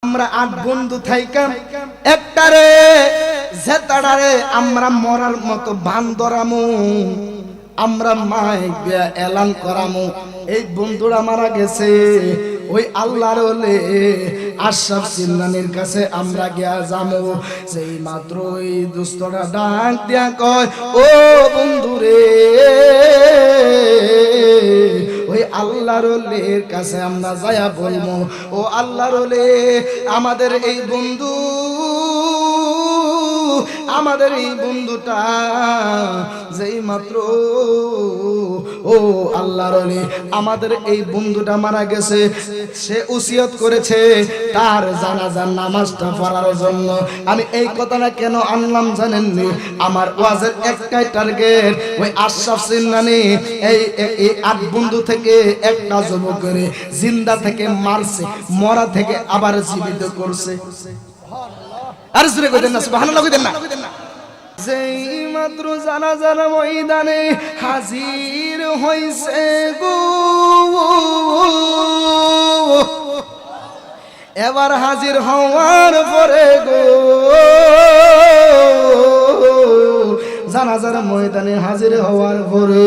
আমরা 8 বন্ধু থাইকাম একটারে জেতাড়ারে আমরা মরার মতো বান্দরামু, আমরা মাইক দিয়া এলান করামু এই বন্ধুরা মারা গেছে। ওই আল্লাহর ওলি আশরাফ সিন্নানির কাছে আমরা গিয়া যামু। সেই মাত্র ওই দুষ্টরা ডাক দিয়া কয়, ও বন্ধুরে, ওই আল্লাহর ওলির কাছে আমরা যায়া বলবো, ও আল্লাহর ওলি, আমাদের এই বন্ধু, আমাদের এই বন্ধুটা যেই মাত্র, ও আল্লাহর ওলি, আমাদের এই বন্ধুটা মারা গেছে, সে ওসিয়ত করেছে তার জানাজার নামাজটা পড়ার জন্য। আমি এই কথাটা কেন আনলাম জানেননি? আমার ওয়াজের একটাই টার্গেট, ওই আশরাফ সিন্নানি এই 8 বন্ধু থেকে একটা যুবকের জিন্দা থেকে মারছে, মরা থেকে আবার জীবিত করছে। আর জোরে কইতেন না, সুবহানাল্লাহ কইতেন না। যেই মাত্র জানাজার ময়দানে হাজির হইছে গো, এবার হাজির হওয়ার পরে গো, জানাজার ময়দানে হাজির হওয়ার পরে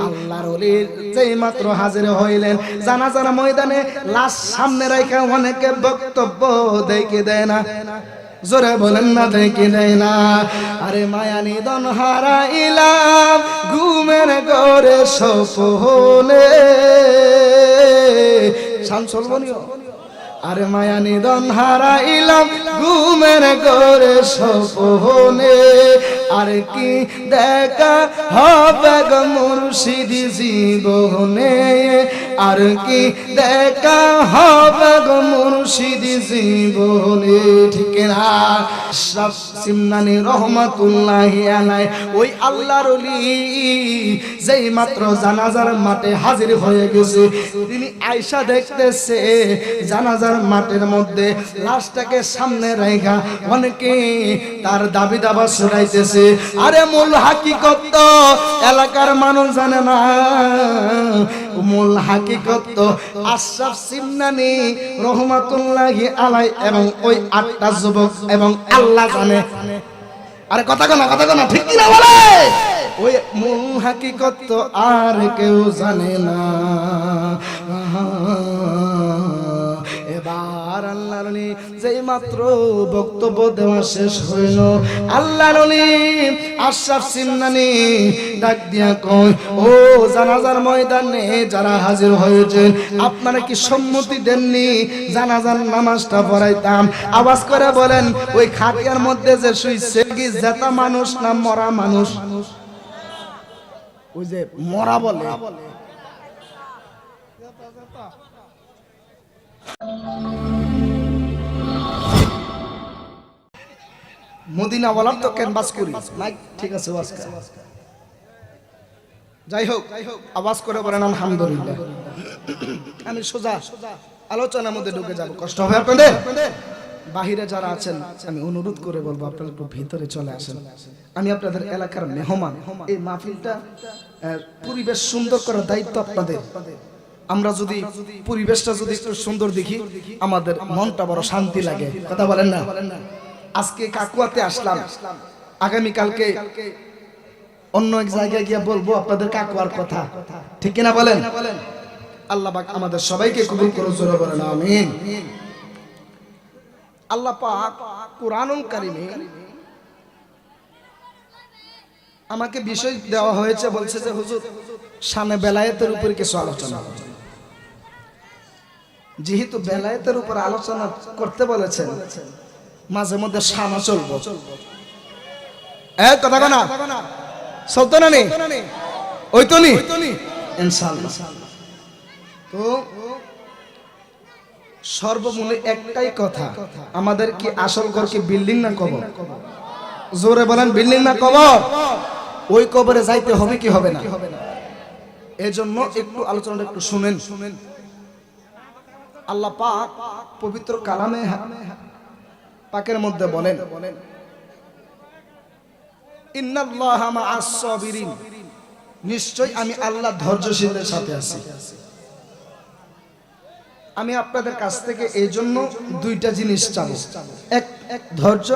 আল্লাহর ওলি যেই মাত্র হাজির হইলেন, জানাজার ময়দানে লাশ সামনে রাখা অনেকে বক্তব্য দেখে দেয় না, জোরে বলেন না দেখে দেয় না। আরে মায়া নিদন হারাইলাম ঘুমের ঘরে স্বপ্নে, শামসুল বনিও। আরে মায়া নিদন হারাইলাম ঘুমের ঘরে স্বপ্নে, আর কি দেখা হবে গো মুর্শিদ জীবনে, আর কি দেখা হবে গো মুর্শিদ জীবনে, ঠিক না? আশরাফ সিন্নানি রহমাতুল্লাহি আলাইহি ওই আল্লাহর ওলি যেই মাত্র জানাজার মাঠে হাজির হয়ে গেছে, তিনি আয়েশা দেখতেছে জানাজার মাঠের মধ্যে লাশটাকে সামনে রাখা অনেকে তার দাবি দাবা শুনাইতেছে। আরে মূল হাকিকত তো এলাকার মানুষ জানে না, মূল হাকিকত তো আশরাফ সিন্নানি রহমাতুল্লাহি আলাইহি এবং ওই 8টা যুবক এবং আল্লাহ জানে। আরে কথা না ঠিক কি না বলে? ওই মূল হাকিকত তো আর কেউ জানে না। এবার আল্লাহর ওলি যেই মাত্র বক্তব্য দেওয়া শেষ হইল, আল্লাহর ওলি আশরাফ সিন্নানি ডাক দিয়া কয়, ও জানাজার ময়দানে যারা হাজির হয়েছেন, আপনারা কি সম্মতি দেননি জানাজার নামাজটা পড়াইতাম? আওয়াজ করে বলেন, ওই খাটিয়ার মধ্যে যে শুইছে কি জেতা মানুষ না মরা মানুষ? ওই যে মরা বলে, মদিনা বলার তো ক্যানভাস করি মাইক, ঠিক আছে ওয়াজ কর। যাই হোক আওয়াজ করে বলেন আলহামদুলিল্লাহ। আমি সোজা আলোচনার মধ্যে ঢুকে যাব, কষ্ট হবে আপনাদের। বাহিরে যারা আছেন আমি অনুরোধ করে বলবো আপনারা একটু ভিতরে চলে আসেন। আমি আপনাদের এলাকার মেহমান, এই মাহফিলটা পরিবেশ সুন্দর করার দায়িত্ব আপনাদের। আমরা যদি পরিবেশটা যদি একটু সুন্দর দেখি আমাদের মনটা বড় শান্তি লাগে, কথা বলেন না? আজকে কাকুয়াতে আসলাম, আগামী কালকে অন্য এক জায়গায় গিয়ে বলবো আপনাদের কাকুয়ার কথা, ঠিক কিনা বলেন? আল্লাহ পাক আমাদের সবাইকে কবুল করুন, জোরে বলেন আমিন। আল্লাহ পাক কুরআনুল কারীমে আমাকে বিষয় দেওয়া হয়েছে, বলছে যে হুজুর শানে বেলায়েতের উপর কিছু আলোচনা করুন। যেহেতু বেলায়েতের উপর আলোচনা করতে বলেছেন, মাঝে মধ্যে শানা চলবো, কথা না চলতো না নি, ওই তো নি ইনশাআল্লাহ। তো সর্বমূলে একটাই কথা, আমাদের কি আসল ঘর কি বিল্ডিং না কবর? জোরে বলেন, বিল্ডিং না কবর? ওই কবরে যাইতে হবে কি হবে না? এজন্য একটু আলোচনাটা একটু শুনেন। আল্লাহ পাক পবিত্র কালামে পাকের মধ্যে বলেন, ইন্নাল্লাহা মা'আস সাবিরিন, নিশ্চয় আমি আল্লাহ ধৈর্যশীলদের সাথে আছি। আমি আপনাদের কাছ থেকে এই জন্য দুইটা জিনিস চাবো, এক ধৈর্য,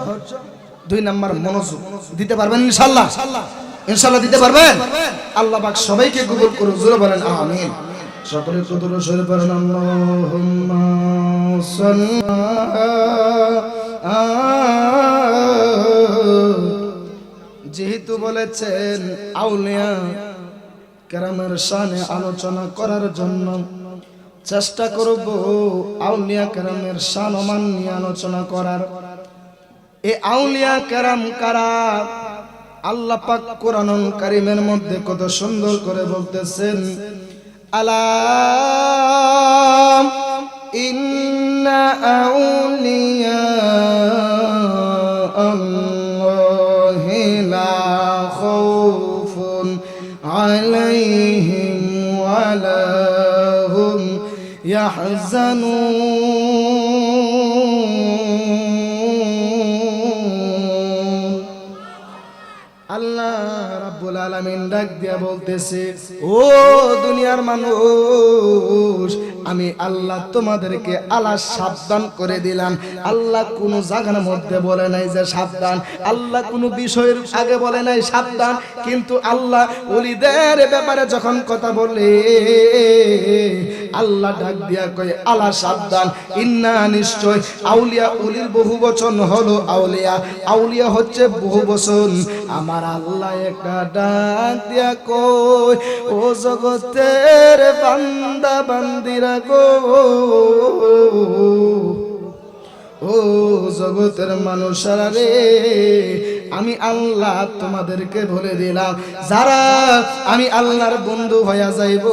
2 নাম্বার মনোযোগ। দিতে পারবেন ইনশাআল্লাহ? ইনশাআল্লাহ দিতে পারবেন? আল্লাহ পাক সবাইকে কবুল করুন, জোরে বলেন আমিন। সকলে কদর শরীফ পড়েন, আল্লাহুম্মা সাল্লি যেহেতু বলেছেন আউলিয়া কেরামের শানে আলোচনা করার জন্য, চেষ্টা করব আউলিয়া কেরামের শানমান নিয়ে আলোচনা করার। এই আউলিয়া কেরাম কারা? আল্লাহ পাক কোরআনুল কারীমের মধ্যে কত সুন্দর করে বলতেছেন, আলা ইন্না আউলিয়া আল্লাহি লা খাউফুন আলাইহিম ওয়া লা হুম ইয়াহজানুন। আল্লাহ রাব্বুল আলামিন ডাক দিয়া বলতেছে, ও দুনিয়ার মানুষ, আমি আল্লাহ তোমাদেরকে আল্লাহ সাবধান করে দিলাম। আল্লাহ কোন জায়গার মধ্যে বলে নাই যে সাবধান, আল্লাহ কোন বিষয়ের আগে বলে নাই সাবধান, কিন্তু আল্লাহ ওলিদের ব্যাপারে যখন কথা বলে আল্লাহ ডাক দিয়া কয় আল্লাহ সাবধান। ইন্না নিশ্চয় আউলিয়া, ওলির বহু বচন হলো আউলিয়া, আউলিয়া হচ্ছে বহু বচন। আমার আল্লাহ একটা ডাক দিয়া কয়, ও জগতের বান্দা বান্দিরা গো, ও জগতের মানুষরা রে, আমি আল্লাহ তোমাদেরকে বলে দিলাম, যারা আমি আল্লাহর বন্ধু হয়ে যাইব,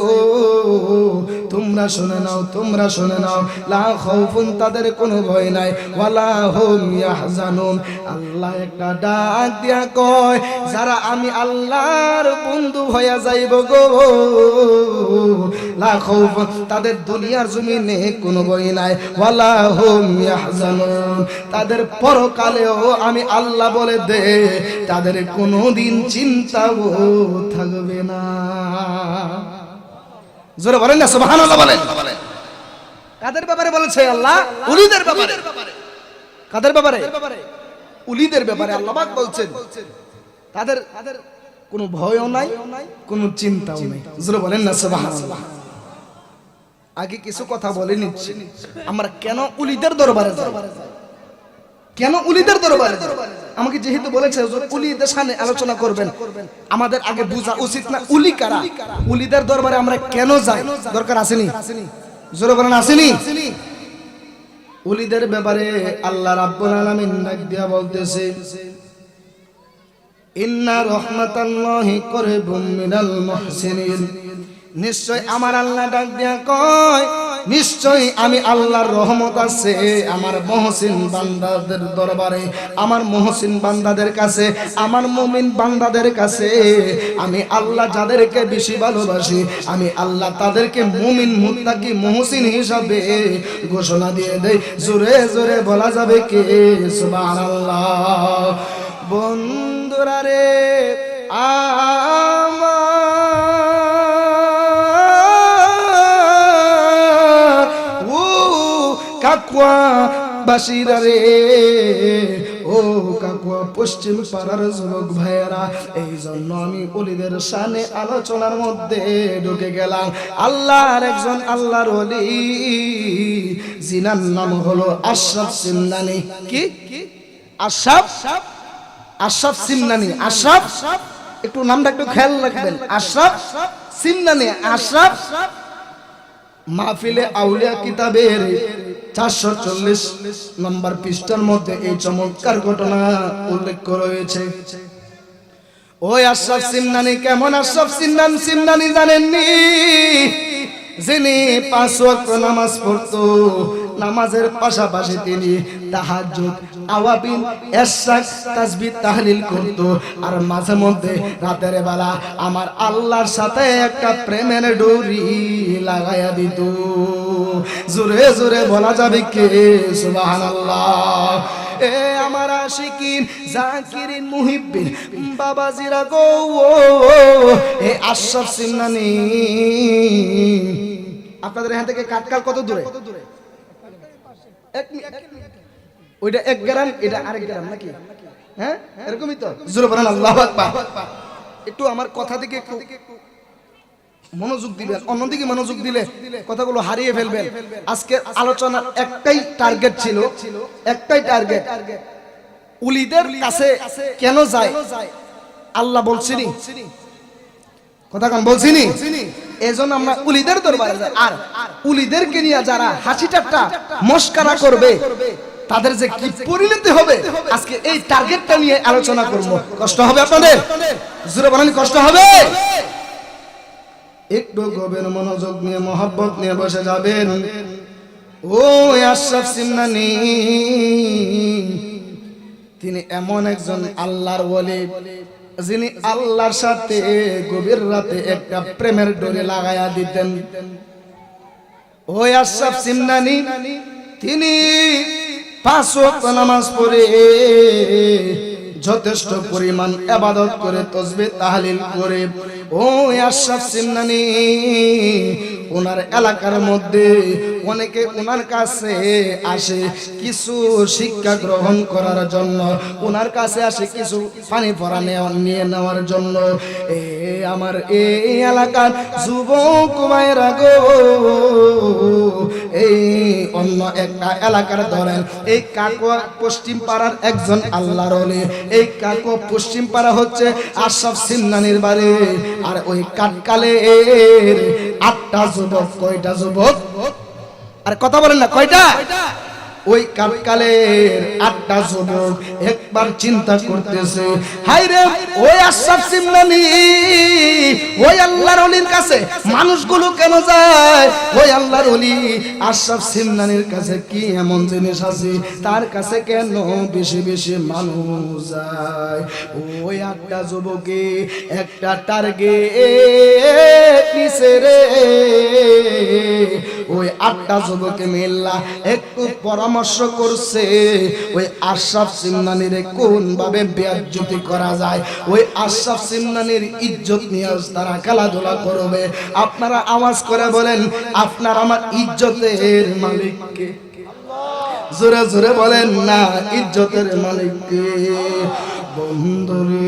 তোমরা শুনে নাও, তোমরা শুনে নাও, লা খাউফুন, তাদের কোনো ভয় নাই, ওয়ালা হুম ইয়াহজানুন। আল্লাহ একটা ডাক দিয়া কয়, যারা আমি আল্লাহর বন্ধু হয়ে যাইব গো, লা খাউফুন, তাদের দুনিয়ার জমিনে কোনো ভয় নাই, ওয়ালা হুম ইয়াহজানুন, তাদের পরকালেও আমি আল্লাহ বলে দে তাদের কোনোদিন চিন্তাও থাকবে না। জোরে বলেন না সুবহানাল্লাহ বলেন। কাদের ব্যাপারে বলেছে আল্লাহ? উলিদের ব্যাপারে। কাদের ব্যাপারে? উলিদের ব্যাপারে আল্লাহ পাক বলছেন তাদের কোনো ভয়ও নাই, কোনো চিন্তাও নাই। জোরে বলেন না সুবহানাল্লাহ। আগে কিছু কথা বলে নিচ্ছি, আমরা কেন উলিদের দরবারে যাই, কেন উলিদের দরবারে যাই? আমাকে যেহেতু বলেছে উলিদের সামনে আলোচনা করবেন, আমাদের আগে বোঝা উচিত না উলি কারা, উলিদের দরবারে আমরা কেন যাই? দরকার আসেনি? জোরে বলেন আসেনি? উলিদের ব্যাপারে আল্লাহ রাব্বুল আলামিন ডাক দিয়া বলতেছে, ইন্না রাহমাতাল্লাহি করিবুম মিনাল মুহসিনিন। নিশ্চয় আমার আল্লাহ ডাক দিয়া কয়, নিশ্চয় আমি আল্লাহর রহমত আছে আমার মুহসিন বান্দাদের দরবারে, আমার মুহসিন বান্দাদের কাছে, আমার মুমিন বান্দাদের কাছে। আমি আল্লাহ যাদেরকে বেশি ভালোবাসি, আমি আল্লাহ তাদেরকে মুমিন মুত্তাকি মুহসিন হিসাবে ঘোষণা দিয়ে দেই। জোরে জোরে বলা যাবে কে সুবহানাল্লাহ। বন্ধুরা রে কাকুয়া বাসিরা রে, ও কাকুয়া পশ্চিম পাড়ার যুবক ভাইয়েরা, এই জন্য আমি ওলিদের শানে আলোচনার মধ্যে ঢুকে গেলাম। আল্লাহর একজন আল্লাহর ওলি, জিনার নাম হলো আশরাফ সিমনানি। কি আশরাফ? আশরাফ সিমনানি। আশরাফ, একটু নামটা একটু খেয়াল রাখবেন, আশরাফ সিমনানি। আশরাফ মাহফিলে আউলিয়া কিতাবের 440 নম্বর পৃষ্ঠার মধ্যে এই চমৎকার ঘটনা উল্লেখ করা হয়েছে। ওই আশরাফ সিমনানি কেমন? আশরাফ সিমনানি জানেননি? যিনি 5 ওয়াক্ত নামাজ পড়তো, নামাজের পাশাপাশি তিনি তাহাজ্জুদ, আওয়াবিন, ইশরাক, তাসবিহ, তাহলিল করত, আর মাঝে মধ্যে রাতের বেলা আমার আল্লাহর সাথে একটা প্রেমের ডোরি লাগায়া দিত। জোরে জোরে বলা যাবে কে সুবহানাল্লাহ। এ আমার আশিকিন, জাকিরিন, মুহিব্বিন বাবাজিরা গো, এ আশরাফ সিমনানি আপনাদের এখান থেকে কাটকাল কত দূরে? ওইটা 1 গ্রাম, এটা আরেক গ্রাম নাকি? হ্যাঁ এরকমই তো। জোরে বলেন আল্লাহু আকবার। একটু আমার কথা দিকে একটু মনোযোগ দিবেন, অন্যদিকে মনোযোগ দিলে কথাগুলো হারিয়ে ফেলবেন। আজকে আলোচনার একটাই টার্গেট ছিল, একটাই টার্গেট, উলিদের কাছে কেন যায় আল্লাহ বলছিনি, কথা কান বলছিনি, এজন্য আমরা উলিদের দরবারে যাই। আর উলিদেরকে নিয়ে যারা হাসি ঠাট্টা মস্করা করবে তাদের যে কি পরিণতি হবে, আজকে এই টার্গেটটা নিয়ে আলোচনা করব। কষ্ট হবে আপনাদের? জোরে বলেন কষ্ট হবে? একটু গভীর মনোযোগ নিয়ে মহব্বত নিয়ে বসে যাবেন। ও আশরাফ সিমনানি, তিনি এমন একজন আল্লাহর ওলি যিনি আল্লাহর সাথে গভীর রাতে একটা প্রেমের ডোরে লাগায়া দিতেন। ও আশরাফ সিমনানি তিনি 5 ওয়াক্ত নামাজ পড়ে যথেষ্ট পরিমাণ ইবাদত করে, তাসবিহ তাহলিল করে। ও আশরাফ সিমনানি ওনার এলাকার মধ্যে অনেকে ওনার কাছে আসে কিছু শিক্ষা গ্রহণ করার জন্য, ওনার কাছে আসে কিছু পানি পড়া নিয়ে নেওয়ার জন্য। আমার এই এলাকার যুবক ভাইরা গো, এই অন্য একটা এলাকার ধরেন এই কাকুয়া পশ্চিম পাড়ার একজন আল্লাহর ওলি। এই কাকুয়া পশ্চিম পাড়া হচ্ছে আশরাফ সিমনানির বাড়ি। আর ওই কাটকালের 8টা যুবক, কয়টা যুবক? আর কথা বলেন না, কয়টা? ওই কাটকালের 8টা যুবক একবার চিন্তা করতেছে, হায় রে ওই আশরাফ সিমনানি ওই আল্লাহর ওলির কাছে মানুষগুলো কেন যায়? ওই আল্লাহর ওলি আশরাফ সিমনানির কাছে কি এমন জিনিস আছে তার কাছে কেন বেশি বেশি মানুষ যায়? ওই 8টা যুবকে একটা টার্গেট নিছে রে। ওই 8টা যুবকে মিল্লা একটু পরামর্শ করছে ওই আশরাফ সিমনানির কোন ভাবে বেইজ্জতি করা যায়, ওই আশরাফ সিমনানির ইজ্জত নিয়ে তারা খেলাধুলা করবে। আপনারা আওয়াজ করে বলেন, আপনার আমার ইজ্জতের মালিক কে? জোরে জোরে বলেন না, ইজ্জতের মালিক কে? বন্ধুরে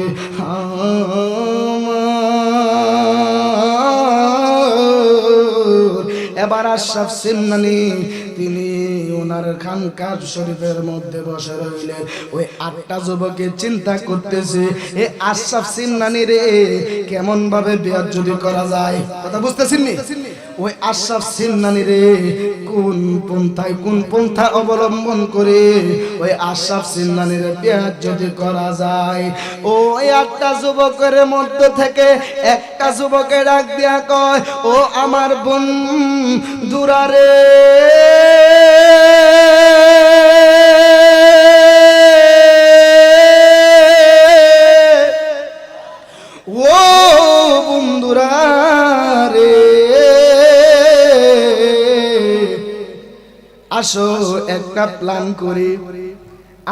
এবার আশরাফ সিমনানি তিনি ওনার খানকাহ শরীফের মধ্যে বসে রইলেন। ওই 8টা যুবকের চিন্তা করতেছে এই আশরাফ সিমনানি রে কেমন ভাবে বেইজ্জতি করা যায়। কথা বুঝতেছেন নি? ওই আশরাফ সিমনানি রে কোন পন্থা অবলম্বন করে ওই আশরাফ সিমনানি রে বেইজ্জতি করা যায়। ওই 8টা যুবকের মধ্য থেকে একটা যুবকে ডাক দিয়া কয়, ও আমার বন্ধুরা রে, ও বন্ধুরা রে, আসো একটা প্ল্যান করি।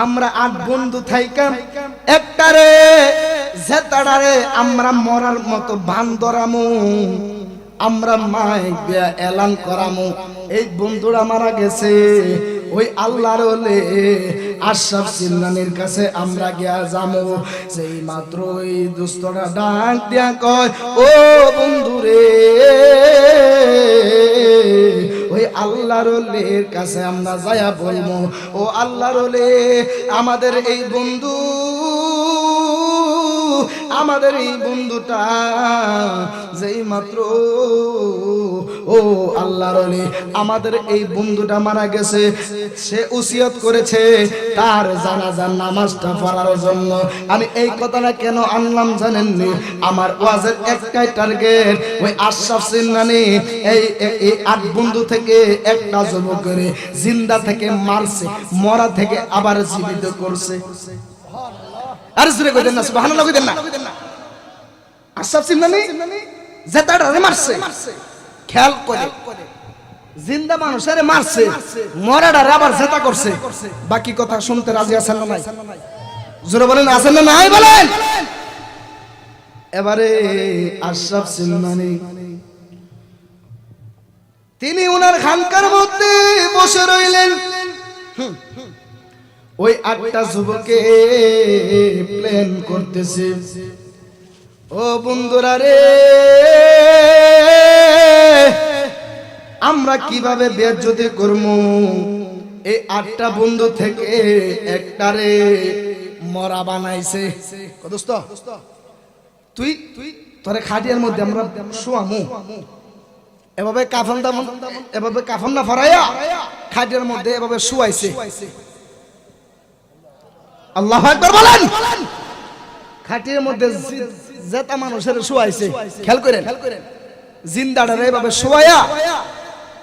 আমরা 8 বন্ধু থাইকাম একটারে জেতাড়ারে আমরা মরার মতো বান্দরামু, আমরা মাইক দিয়া এলান করামু এই বন্ধুরা মারা গেছে। ওই আল্লাহর ওলি আশরাফ সিমনানির কাছে আমরা গিয়া যামু। সেই মাত্র ওই দুষ্টরা ডাক দিয়া কয়, ও বন্ধুরে, ওই আল্লাহর ওলির কাছে আমরা যায়া বলবো, ও আল্লাহর ওলি আমাদের এই বন্ধু, আমাদের এই বন্ধুটা যেই মাত্র, ও আল্লাহর ওলি আমাদের এই বন্ধুটা মারা গেছে, সে ওসিয়ত করেছে তার জানাজার নামাজটা পড়ার জন্য। আমি এই কথাটা কেন আনলাম জানেননি? আমার ওয়াজের একটাই টার্গেট, ওই আশরাফ সিমনানি এই 8 বন্ধু থেকে একটা যুবকের জিন্দা থেকে মারছে, মরা থেকে আবার জীবিত করছে। আর জোরে কইতেন না, সুবহানাল্লাহ কইতেন না। আশরাফ সিমনানি জেতাড়ারে মারছে, খেয়াল করে জিন্দা মানুষের মারছে, মরাডারে আবার জেতা করছে। বাকি কথা শুনতে রাজি আছেন না নাই? জোরে বলেন আছেন না নাই বলেন। এবারে আশরাফ সিমনানি তিনি ওনার খানকার মধ্যে বসে রইলেন। ওই 8টা যুবকে প্ল্যান করতেছে, ও বন্ধুরা রে, আমরা কিভাবে বেইজ্জতি করব। এই 8টা বন্ধু থেকে একটারে মরা বানাইছে। দোস্ত তুই তোরে খাটিয়ার মধ্যে আমরা শোয়ামু, এভাবে কাফন না ফরাইয়া খাটিয়ার মধ্যে এভাবে শুয়াইছে। আল্লাহু আকবার বলেন। খাটিয়ার মধ্যে জেতা মানুষের শুয়াইছে, খেয়াল করেন, জিন্দাটারে এভাবে শুয়াইয়া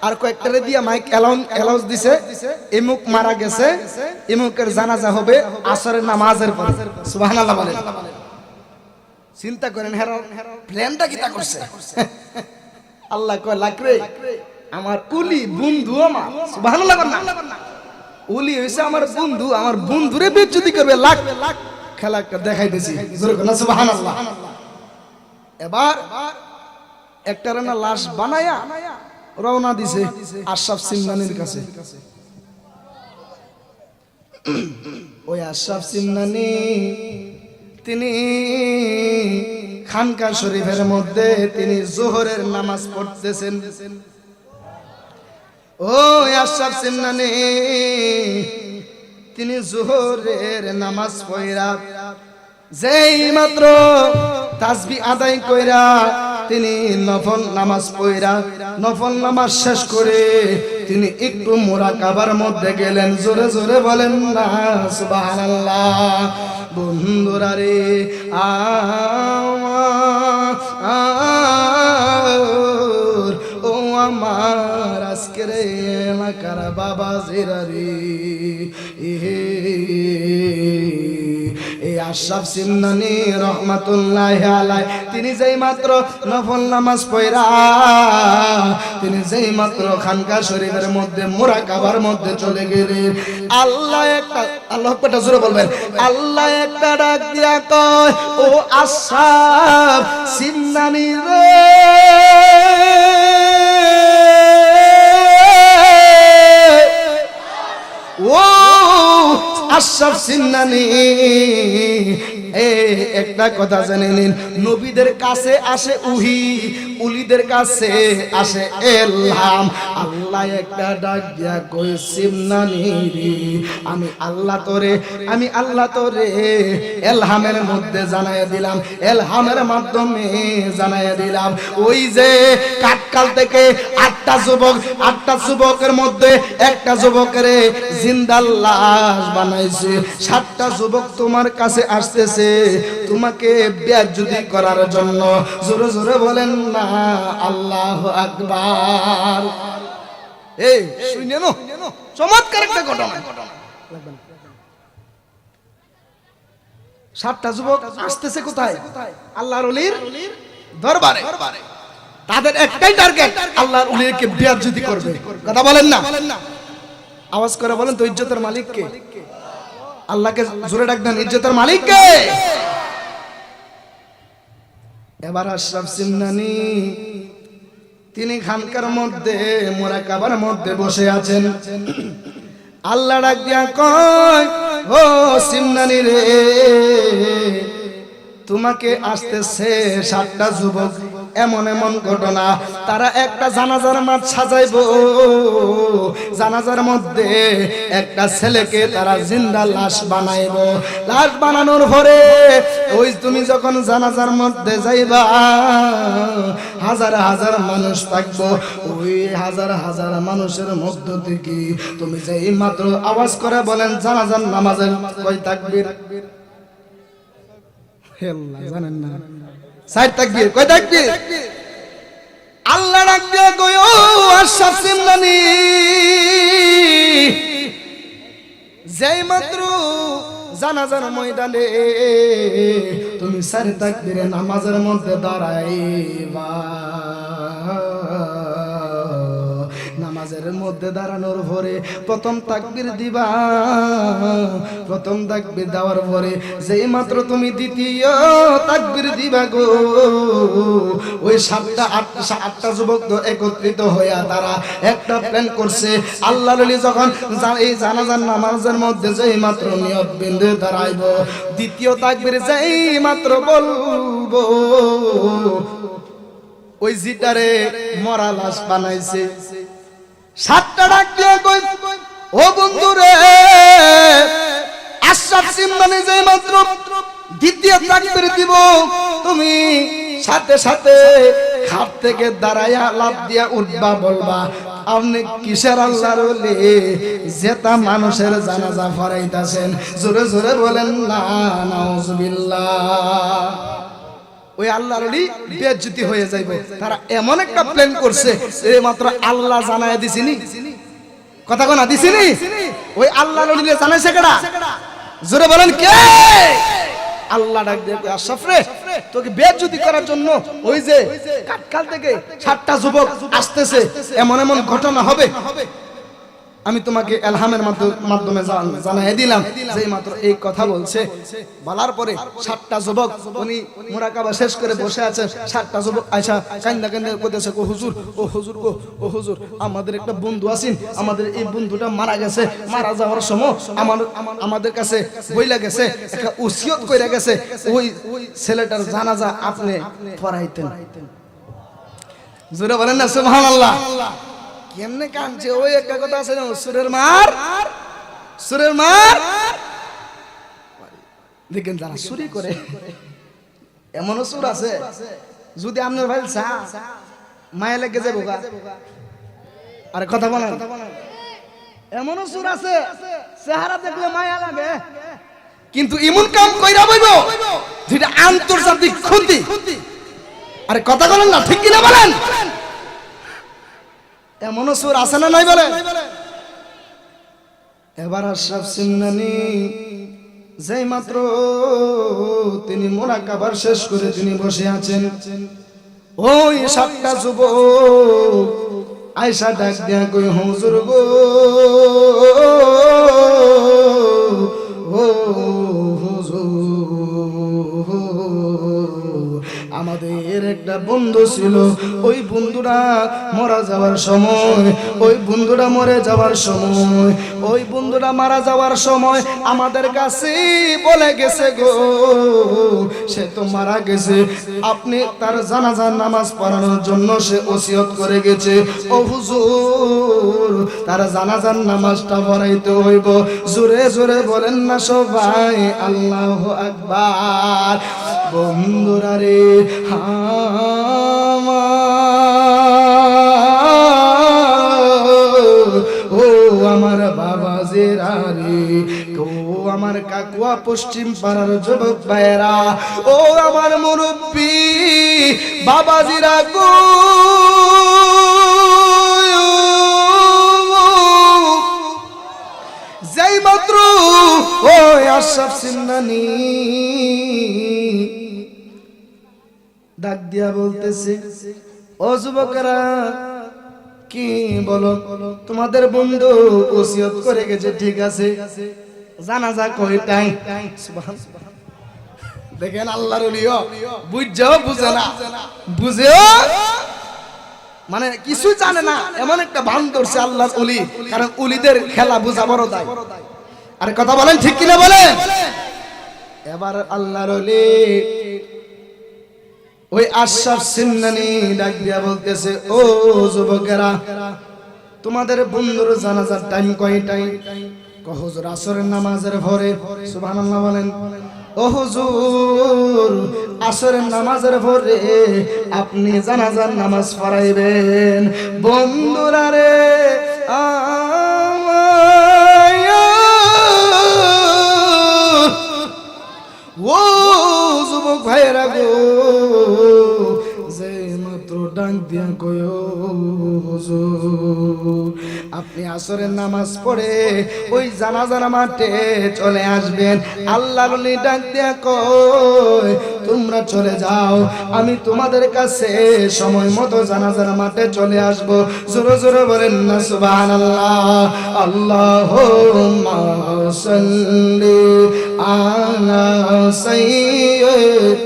আর কয়েকটারে দিয়া মাইক অ্যালাউন্স দিছে, ইমুক মারা গেছে, ইমুকের জানাজা হবে আসরের নামাজের পরে। সুবহানাল্লাহ বলেন। চিন্তা করেন হেরা প্ল্যানটা কি তা করছে। আল্লাহ কয় লাকরে আমার উলি বন্ধু আমার। সুবহানাল্লাহ বলেন না, উলি হইছে আমার বন্ধু, আমার বন্ধুরে বেইজ্জতি করবে লাখ খেলা দেখাইতেছি। জোরে বলেন সুবহানাল্লাহ। এবার একটা রানা লাশ বানায়া রওনা দিছে আশরাফ সিমনানির কাছে। ওই আশরাফ সিমনানি তিনি খানকা শরীফের মধ্যে তিনি যোহরের নামাজ পড়তেছেন। ও আশরাফ সিমনানি তিনি যোহরের নামাজ পড়া যেই মাত্র তাসবিহ আদায় কইরা তিনি নফল নামাজ পড়া, নফল নামাজ শেষ করে তিনি একটু মুরাকাবার মধ্যে গেলেন। জোরে জোরে বলেন না সুবহানাল্লাহ। বন্ধুরা রে, ও আমার আজকের এলাকার বাবা জিরারি, এই আশরাফ সিমনানি রহমাতুল্লাহি আলাইহি তিনি যেই মাত্র নফল নামাজ পড়া, তিনি যেই মাত্র খানকা শরীফের মধ্যে মুরাকাবার মধ্যে চলে গেলেন, আল্লাহ একটা, আল্লাহু আকবার জোরে বলবেন, আল্লাহ একটা ডাক দিয়া কয়, ও আশরাফ সিমনানি রে, ও আশরাফ সিমনানি, একটা কথা জেনে নিন, নবীদের কাছে আসে উহি, উলিদের কাছে আসে এলহাম। আল্লাহ একটা ডাক দিয়া কই, সিমনানি রে, আমি আল্লাহ তোরে এলহামের মধ্যে জানাইয়া দিলাম, এলহামের মাধ্যমে জানাইয়া দিলাম। ওই যে কাটকাল থেকে 8টা যুবকের মধ্যে একটা যুবকের জিন্দা লাশ বানাইছে, 7টা যুবক তোমার কাছে আসতেছে তোমাকে বেইজ্জতি করার জন্য। জোরে জোরে বলেন না আল্লাহু আকবার। এই শুনেন, চমৎকার একটা ঘটনা। 7টা যুবক আসতেছে কোথায়? আল্লাহর ওলির দরবারে। তাদের একটাই টার্গেট, আল্লাহর ওলিকে বেইজ্জতি করবে। কথা বলেন না, আওয়াজ করে বলেন তো, ইজ্জতের মালিক কে? আল্লাহকে জোরে ডাক দেন, ইজ্জতের মালিক কে? এবার আশরাফ সিমনানি তিনি খানকার মধ্যে মুরাকাবার মধ্যে বসে আছেন। আল্লাহ ডাক দিয়া কয়, ও সিমনানি রে, তোমাকে আসতেছে 7টা যুবক, এমন এমন ঘটনা, তারা একটা জানাজার মাঠ সাজাইবো, জানাজার মধ্যে একটা ছেলেকে তারা জিন্দা লাশ বানাইবো। লাশ বানানোর পরে ওই তুমি যখন জানাজার মধ্যে যাইবা, হাজার হাজার মানুষ থাকবো, ওই হাজার হাজার মানুষের মধ্য থেকে তুমি যেই মাত্র আওয়াজ করে বলেন জানাজার নামাজের কয় তাকবীর? জানেন না? 4 তাকবীর। কয় তাকবীর? আল্লাহ ডাক দিয়ে কয়, ও আশরাফ সিমনানি, যেই মাত্র জানাজার ময়দানে তুমি 4 তাকবীরে নামাজের মধ্যে দাঁড়াইবা, নামাজের নামাজের মধ্যে দাঁড়ানোর পরে প্রথম তাকবীর দিবা, প্রথম তাকবীর দেওয়ার পরে যেই মাত্র তুমি দ্বিতীয় তাকবীর দিবা গো, ওই আটটা যুবক তো একত্রিত হইয়া তারা একটা প্ল্যান করছে। আল্লাহর ওলি যখন এই জানাজার নামাজের মধ্যে যেই মাত্র নিয়ত বিন্দু দাঁড়াইব, দ্বিতীয় তাকবীর যেই মাত্র বলবো, ওই জিটারে মরা লাশ বানাইছে, সাতটা ডাক দিয়ে কই, ও বন্ধুরে আশরাফ সিমদানি যেই মাত্র দ্বিতীয় তাকবীর দিব, তুমি সাথে সাথে খাট থেকে দাঁড়াইয়া লাফ দিয়া উঠবা, বলবা আপনি কিসের আল্লাহর ওলি যেটা মানুষের জানাজা পড়াইতাছেন, জোরে জোরে বলেন না নাউজুবিল্লাহ। ওই আল্লাহর ওলি বেইজ্জতি হয়ে যাইব। তারা এমন একটা প্ল্যান করছে, এই মাত্র আল্লাহ জানায় দিছিনি, কথা কোনা দিছিনি, ওই আল্লাহর ওলি জানাইছে কেডা, জোরে বলেন কে? আল্লাহ ডাক দিয়ে আশরাফ রে, তোকে বেইজ্জতি করার জন্য ওই যে কাটকাল থেকে 7টা যুবক আসতেছে, এমন এমন ঘটনা হবে, আমি তোমাকে এলহামের মাধ্যমে জানাই দিলাম। যে মাত্র এই কথা বলছে, বলার পরে 7টা যুবক উনি মুরাকাবা শেষ করে বসে আছেন, 7টা যুবক আয়সা কান্দা কান্দা কইতেছে, ও হুজুর, ও হুজুর গো, ও হুজুর, আমাদের একটা বন্ধু আছেন, আমাদের এই বন্ধুটা মারা গেছে, মারা যাওয়ার সময় আমাদের কাছে বইলা গেছে, একটা ওসিয়ত কইরা গেছে, ওই ছেলেটার জানাজা আপনি পড়াইতেন। জোরে বলেন না সুবহানাল্লাহ। কেমনে কাঁদছে, ওই একটা কথা আছে না, সুরের মার, সুরের মার। দেখেন যারা চুরি করে, এমনও সুর আছে, যদি আপনার ভাই চা মায়া লেগে যাবো গা, আরে কথা বলেন, এমনও সুর আছে চেহারা দেখলে মায়া লাগে, কিন্তু এমন কাম কইরা বইব যেটা আন্তর্জাতিক ক্ষতি। আরে কথা বলেন না, ঠিক কিনা বলেন? এমনও সুর আছে না নাই বলেন? এবার আশরাফ সিমনানি যেই মাত্র তিনি মুরাকাবা শেষ করে তিনি বসে আছেন, ওই 7টা যুবক আয়েশা ডাক দিয়া কই, হুজুর গো, ও হুজুর, আমাদের একটা বন্ধু ছিল, ওই বন্ধুরা মারা যাওয়ার সময়, ওই বন্ধুরা মরে যাওয়ার সময়, ওই বন্ধুরা মারা যাওয়ার সময় আমাদের কাছে বলে গেছে গো, সে তো মারা গেছে, আপনি তার জানাজার নামাজ পড়ানোর জন্য সে ওসিয়ত করে গেছে, ও হুজুর তার জানাজার নামাজটা পড়াইতে হইব। জোরে জোরে বলেন না সবাই আল্লাহু আকবার। বন্ধুরা রে, ও আমার বাবা জেরা রে, ও আমার কাকুয়া পশ্চিম পাড়ার যুবক ভাইরা, ও আমার মুরব্বী বাবাজিরা গো, যেই মাত্র ও আশরাফ সিমনানি ডাক দিয়া বলতেছে, ও যুবকেরা কি বলো, তোমাদের বন্ধু ওসিয়ত করে গেছে, ঠিক আছে, জানাজা কয়টাই? সুবহানাল্লাহ। দেখেন আল্লাহর ওলিও বুঝছেও বুঝে না, বুঝেও মানে কিছু জানে না, এমন একটা ভান ধরছে আল্লাহর ওলি, কারণ ওলিদের খেলা বুঝা বড় দায়। আরে কথা বলেন ঠিক কিনা বলেন? এবার আল্লাহর ওলি ওই আশরাফ সিমনানি ডাক দিয়া বলতেছে, ও যুবকেরা তোমাদের বন্ধুর জানাজার টাইম কয়টাই? কয় হুজুর আসরের নামাজের পরে। সুবহানাল্লাহ বলেন। ও হুজুর আসরের নামাজের পরে আপনি জানাজার নামাজ পড়াইবেন। বন্ধুরা রে ও যুবক ভাইরা গো, যে মাত্র ডাক দিয়া কয় হুজুর আপনি আসরের নামাজ পড়ে ওই জানাজার মাঠে চলে আসবেন। আল্লাহর ওলি ডাক দিয়া কয় তোমরা চলে যাও, আমি তোমাদের কাছে সময় মতো জানাজার মাঠে চলে আসব। জোরে জোরে বলেন না সুবহানাল্লাহ। আল্লাহুম্মা সাল্লি আলা সাইয়্যিদ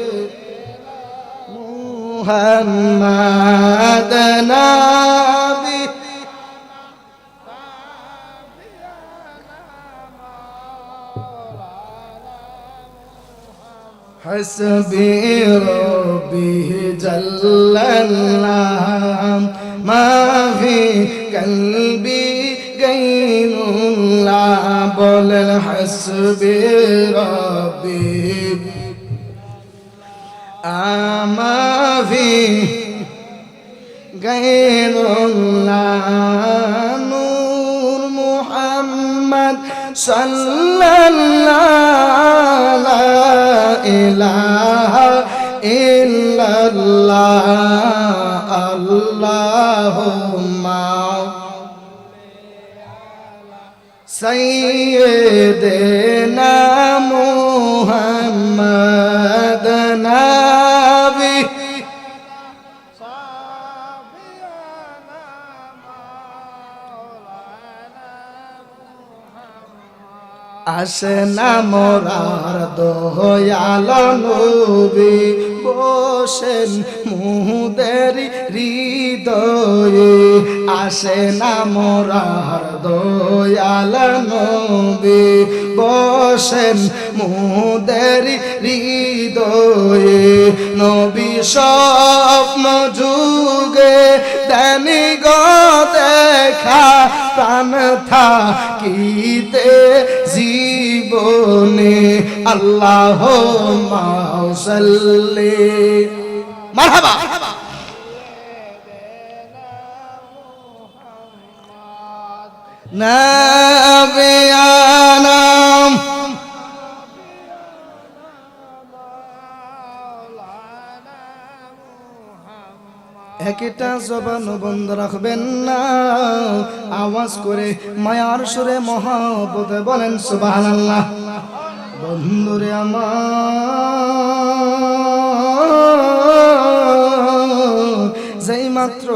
মুহাম্মাদ নাবি হাসবি রব্বি জাল্লাল্লাহ মা ফি কলবি গায়রুল্লাহ। বলেন হাসবি রব্বি আমা ফি গায়রুল্লাহ নূর মুহাম্মদ সাল্লাল্লাহু লা ইলাহা ইল্লাল্লাহ। আল্লাহুম্মা সাইয়্যিদিনা মুহাম্মদ নাবি আসেনা মোরার দয়াল নবী বসেন মুদের হৃদয়ে। আসেনা মোরার দয়াল নবী বসেন মুদের হৃদয়ে। নবী স্বপ্ন যুগে দেনি গো দেখা প্রাণ থাকিতে জীবনে। আল্লাহুম্মা সাল্লি মারহাবা নাবিয়ানা একটা জবান বন্ধ রাখবেন না, আওয়াজ করে মায়ার সুরে মহব্বতে বলেন সুবহানাল্লাহ। বন্ধুরে আমার যেই মাত্র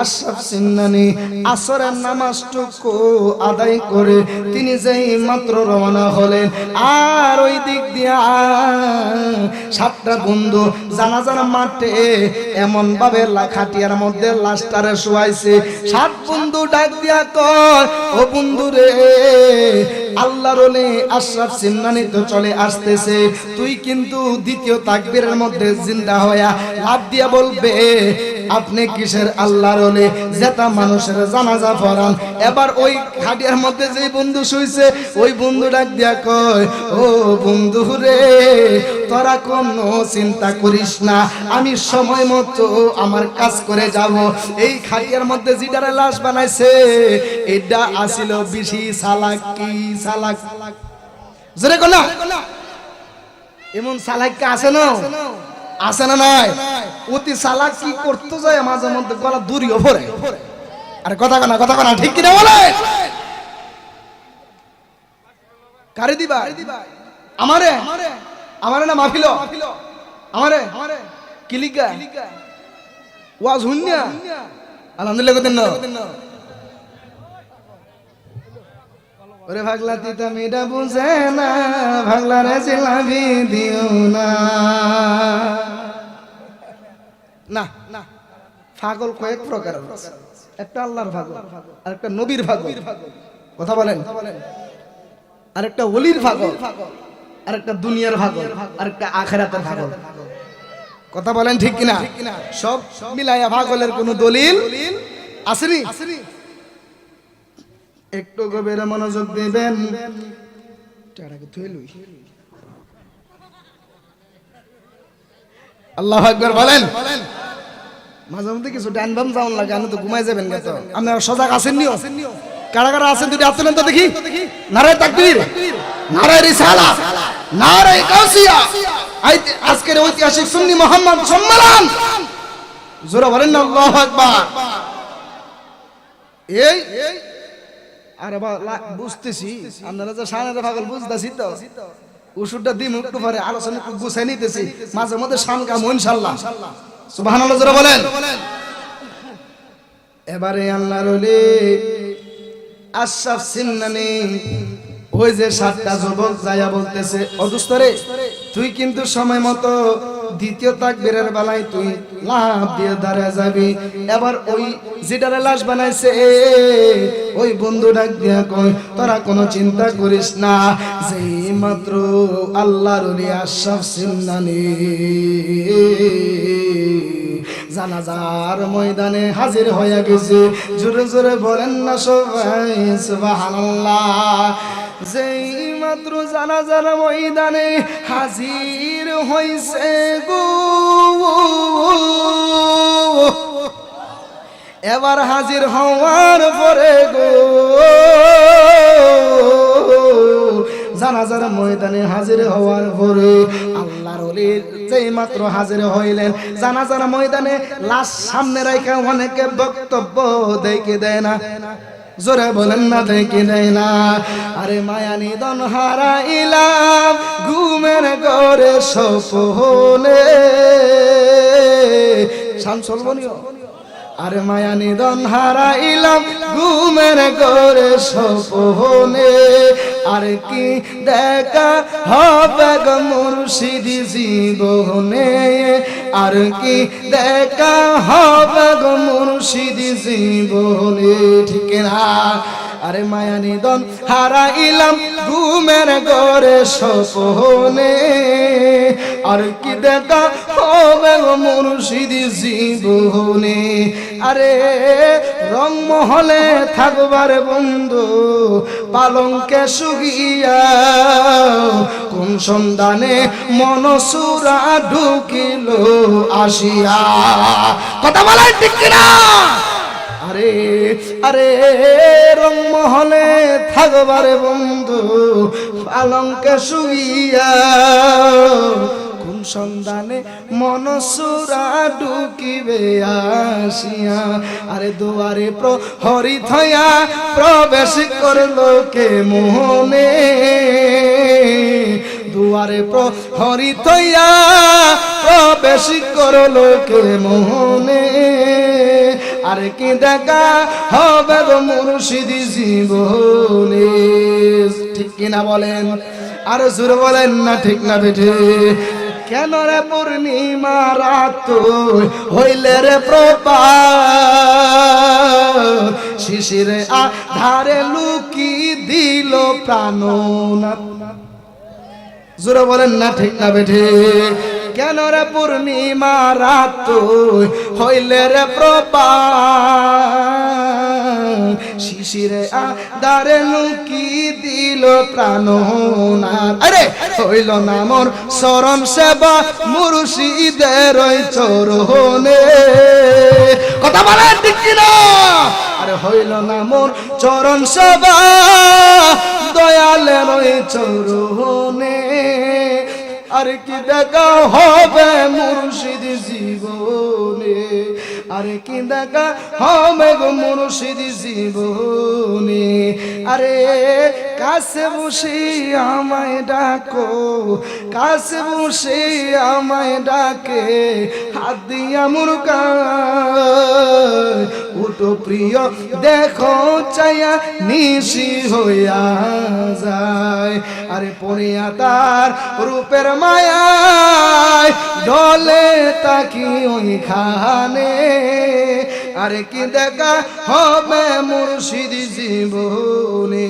আশরাফ সিন্নানী আসরের নামাজটুকু আদায় করে তিনি যেই মাত্র রওনা হলেন, আর ওই দিক দিয়া সাতটা বন্ধু জানাজার মাঠে এমন ভাবে খাটিয়ার মধ্যে লাশটারে শোয়াইছে। সাত বন্ধু ডাক দিয়া কয় ও বন্ধু রে, আল্লাহর ওলি আশরাফ সিন্নানী তো চলে আসতেছে, তুই কিন্তু দ্বিতীয় তাকবীরের মধ্যে জিন্দা হইয়া লাফ দিয়া বলবে আপনি কিসের আল্লাহর ওলি, যেটা মানুষের জানাজা পড়ান। এবার ওই খাটিয়ার মধ্যে যে বন্ধু শুইছে ওই বন্ধু ডাক দিয়া কয় ও বন্ধু রে, তোরা কোনো চিন্তা করিস না, আমি সময় মতো আমার কাজ করে যাব। এই খাটিয়ার মধ্যে যেটারে লাশ বানাইছে এটা আসিল বেশি চালাক। কি চালাক জোরে কোন এমন চালাক কে আছে না? আছে না নাই? অতি চালাক কি করতে যায় মাঝে মধ্যে গলা দূরিও পড়ে। আরে কথা কানা ঠিক কিনা বলে? কারে দিবা? আমারে না মাহফিল আমারে কিলিকা ওয়াজ হুন্না আলহামদুলিল্লাহ কতেন না। ওরে ভাগলা তিতা মিটা বুঝে না, ভাগলা রে জিলাপি দিও না। না না, পাগল কয়েক প্রকার, একটা আল্লাহর পাগল, আর একটা নবীর পাগল, কথা বলেন, আর একটা ওলির পাগল, আর একটা দুনিয়ার পাগল, আর একটা আখিরাতের পাগল, কথা বলেন ঠিক কিনা? সব মিলাইয়া পাগলের কোনো দলিল আসেনি? একটু গভীরে মনোযোগ দিবেন। আল্লাহু আকবার বলেন। মাঝে মধ্যে কিছু ডান বাম যাওয়ার লাগে, আমি তো ঘুমাই যাবেন না তো। আপনারা সজাগ আছেন নিও? কারা কারা আছেন দুটি হাত তুলেন তো দেখি। নারায়ে তাকবীর, নারায়ে রিসালাত, নারায়ে গাউসিয়া। আজকের ঐতিহাসিক সুন্নি মুহাম্মদ সম্মেলন জোরে বলেন না আল্লাহু আকবার। এই আরে বুঝতেছি আপনারা যে সামনে পাগল বুঝতেছি তো ওষুধটা দিন একটু পরে আলোচনা গুছাই নিতেছি মাঝে মধ্যে সামকাম ইনশাআল্লাহ সুবহানাল্লাহ জোরে বলেন। এবারে আল্লাহর ওলি আশরাফ সিন্নানী ওই যে 7টা যুবক যায়া বলতেছে ও দোস্ত রে তুই কিন্তু সময় মতো দ্বিতীয় তাকবীরের বেলায় তুই লাফ দিয়ে দাঁড়ায় যাবি। এবার ওই যেটারে লাশ বানাইছে ওই বন্ধু ডাক দিয়া কয় তোরা কোনো চিন্তা করিস না, যেই মাত্র আল্লাহর ওলি আশরাফ সিন্নানী জানাজার ময়দানে হাজির হয়ে গেছে। জোরে জোরে বলেন না সবাই সুবহানাল্লাহ। যেই মাত্র জানাজার ময়দানে হাজির হইছে গো, এবার হাজির হওয়ার পরে গো জানাজার ময়দানে হাজির হওয়ার পরে আল্লাহর ওলি যেই মাত্র হাজির হইলেন জানাজার ময়দানে লাশ সামনে রাখা অনেকে বক্তব্য দেখে দেয় না, জোরে বলেন না দেখে দেয় না। আরে মায়া নিদন হারাইলাম ঘুমের ঘরে স্বপ্নে শামসুল বনিও। আরে মায়া নিদন হারাইলাম ঘুমের ঘরে স্বপ্নে, আরে কি দেখা হবে গো মুর্শিদি জীবনে, আর কি দেখা হবে গো মুর্শিদি জীবনে, ঠিক না? আরে মায়া নিদন হারাইলাম ঘুমের ঘরে স্বপ্নে, আর কি দেখা হবে গো মুর্শিদি জীবনে। আরে রংমহলে থাকবার বন্ধু পালঙ্কে শুইয়া, কোন সন্ধানে মনসুরা ঢুকিল আসিয়া, কথা বলেন ঠিক কিনা? আরে আরে রংমহলে থাকবার বন্ধু পালঙ্কে শুইয়া, কোন সন্ধানে মনসুরা ঢুকিবে আসিয়া। আরে দুয়ারে প্রহরী থয়া প্রবেশ করলো কে মোহনে, দুয়ারে প্রহরী থয়া প্রবেশ করলো কে মোহনে, আরে কি দেখা হবে গো মুর্শিদি জীবনে, ঠিক কিনা বলেন? আরো জোরে বলেন না ঠিক না বেঠে? কেন রে পূর্ণিমা রাত হইলে রে প্রপাত, শিশিরে আধারে লুকি দিল প্রাণনাথ, জোরে বলেন না ঠিক না বেঠে? কেন রে পূর্ণিমা রাত হইলে রে প্রপাত, শিশিরে আধারে লুকি দিল প্রাণনাথ। আরে হইল না মোর চরণ সেবা মুর্শিদের চরণে, কথা বলেন ঠিক কিনা? আরে হইল না মোর চরণ সেবা দয়ালের চরণে, আরে কি দেখা হবে মুর্শিদি জীবনে, আরে কি দেখা হবে গো মুর্শিদি জীবনে। আরে কাছে বসে আমায় ডাকো, কাছে বসে আমায় ডাকে, হাত দিয়া মুরকা উঠো প্রিয় দেখো চাইয়া নিশি হইয়া যায়। আরে পড়িয়া তার রূপের মায়ায় ডলে তাকি ওইখানে, আরে কি দেখা হবে মুর্শিদি জীবনে,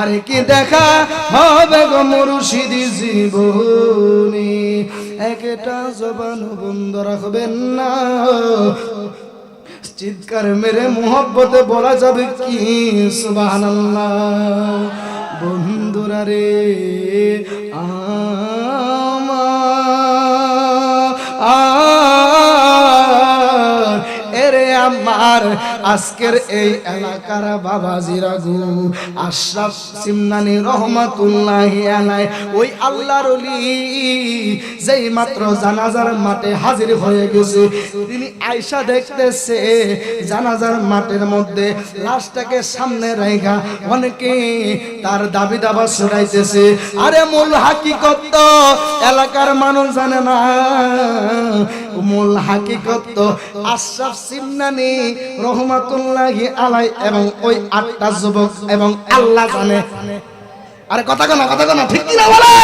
আরে কি দেখা হবে গো মুর্শিদি জীবনে। একটা জবান বন্ধ রাখবেন না, চিৎকার মেরে মোহব্বতে বলা যাবে কি সুবহানাল্লাহ। বন্ধুরা রে এরে আমার আজকের এই এলাকার বাবাজিরা গো, আশরাফ সিমনানি রহমাতুল্লাহি আলাইহি ওই আল্লাহর ওলি যেই মাত্র জানাজার মাঠে হাজির হয়ে গেছে, তিনি আয়েশা দেখতেছে জানাজার মাঠের মধ্যে লাশটাকে সামনে রাখা অনেকে তার দাবি দাবা শোনাইতেছে। আরে মূল হাকিকত তো এলাকার মানুষ জানে না, মূল হাকিকত তো আশরাফ সিমনানি রহমাতুল্লাহি আলাইহি এবং ওই 8টা যুবক এবং আল্লাহ জানে। আরে কথা না ঠিক কি না বলে?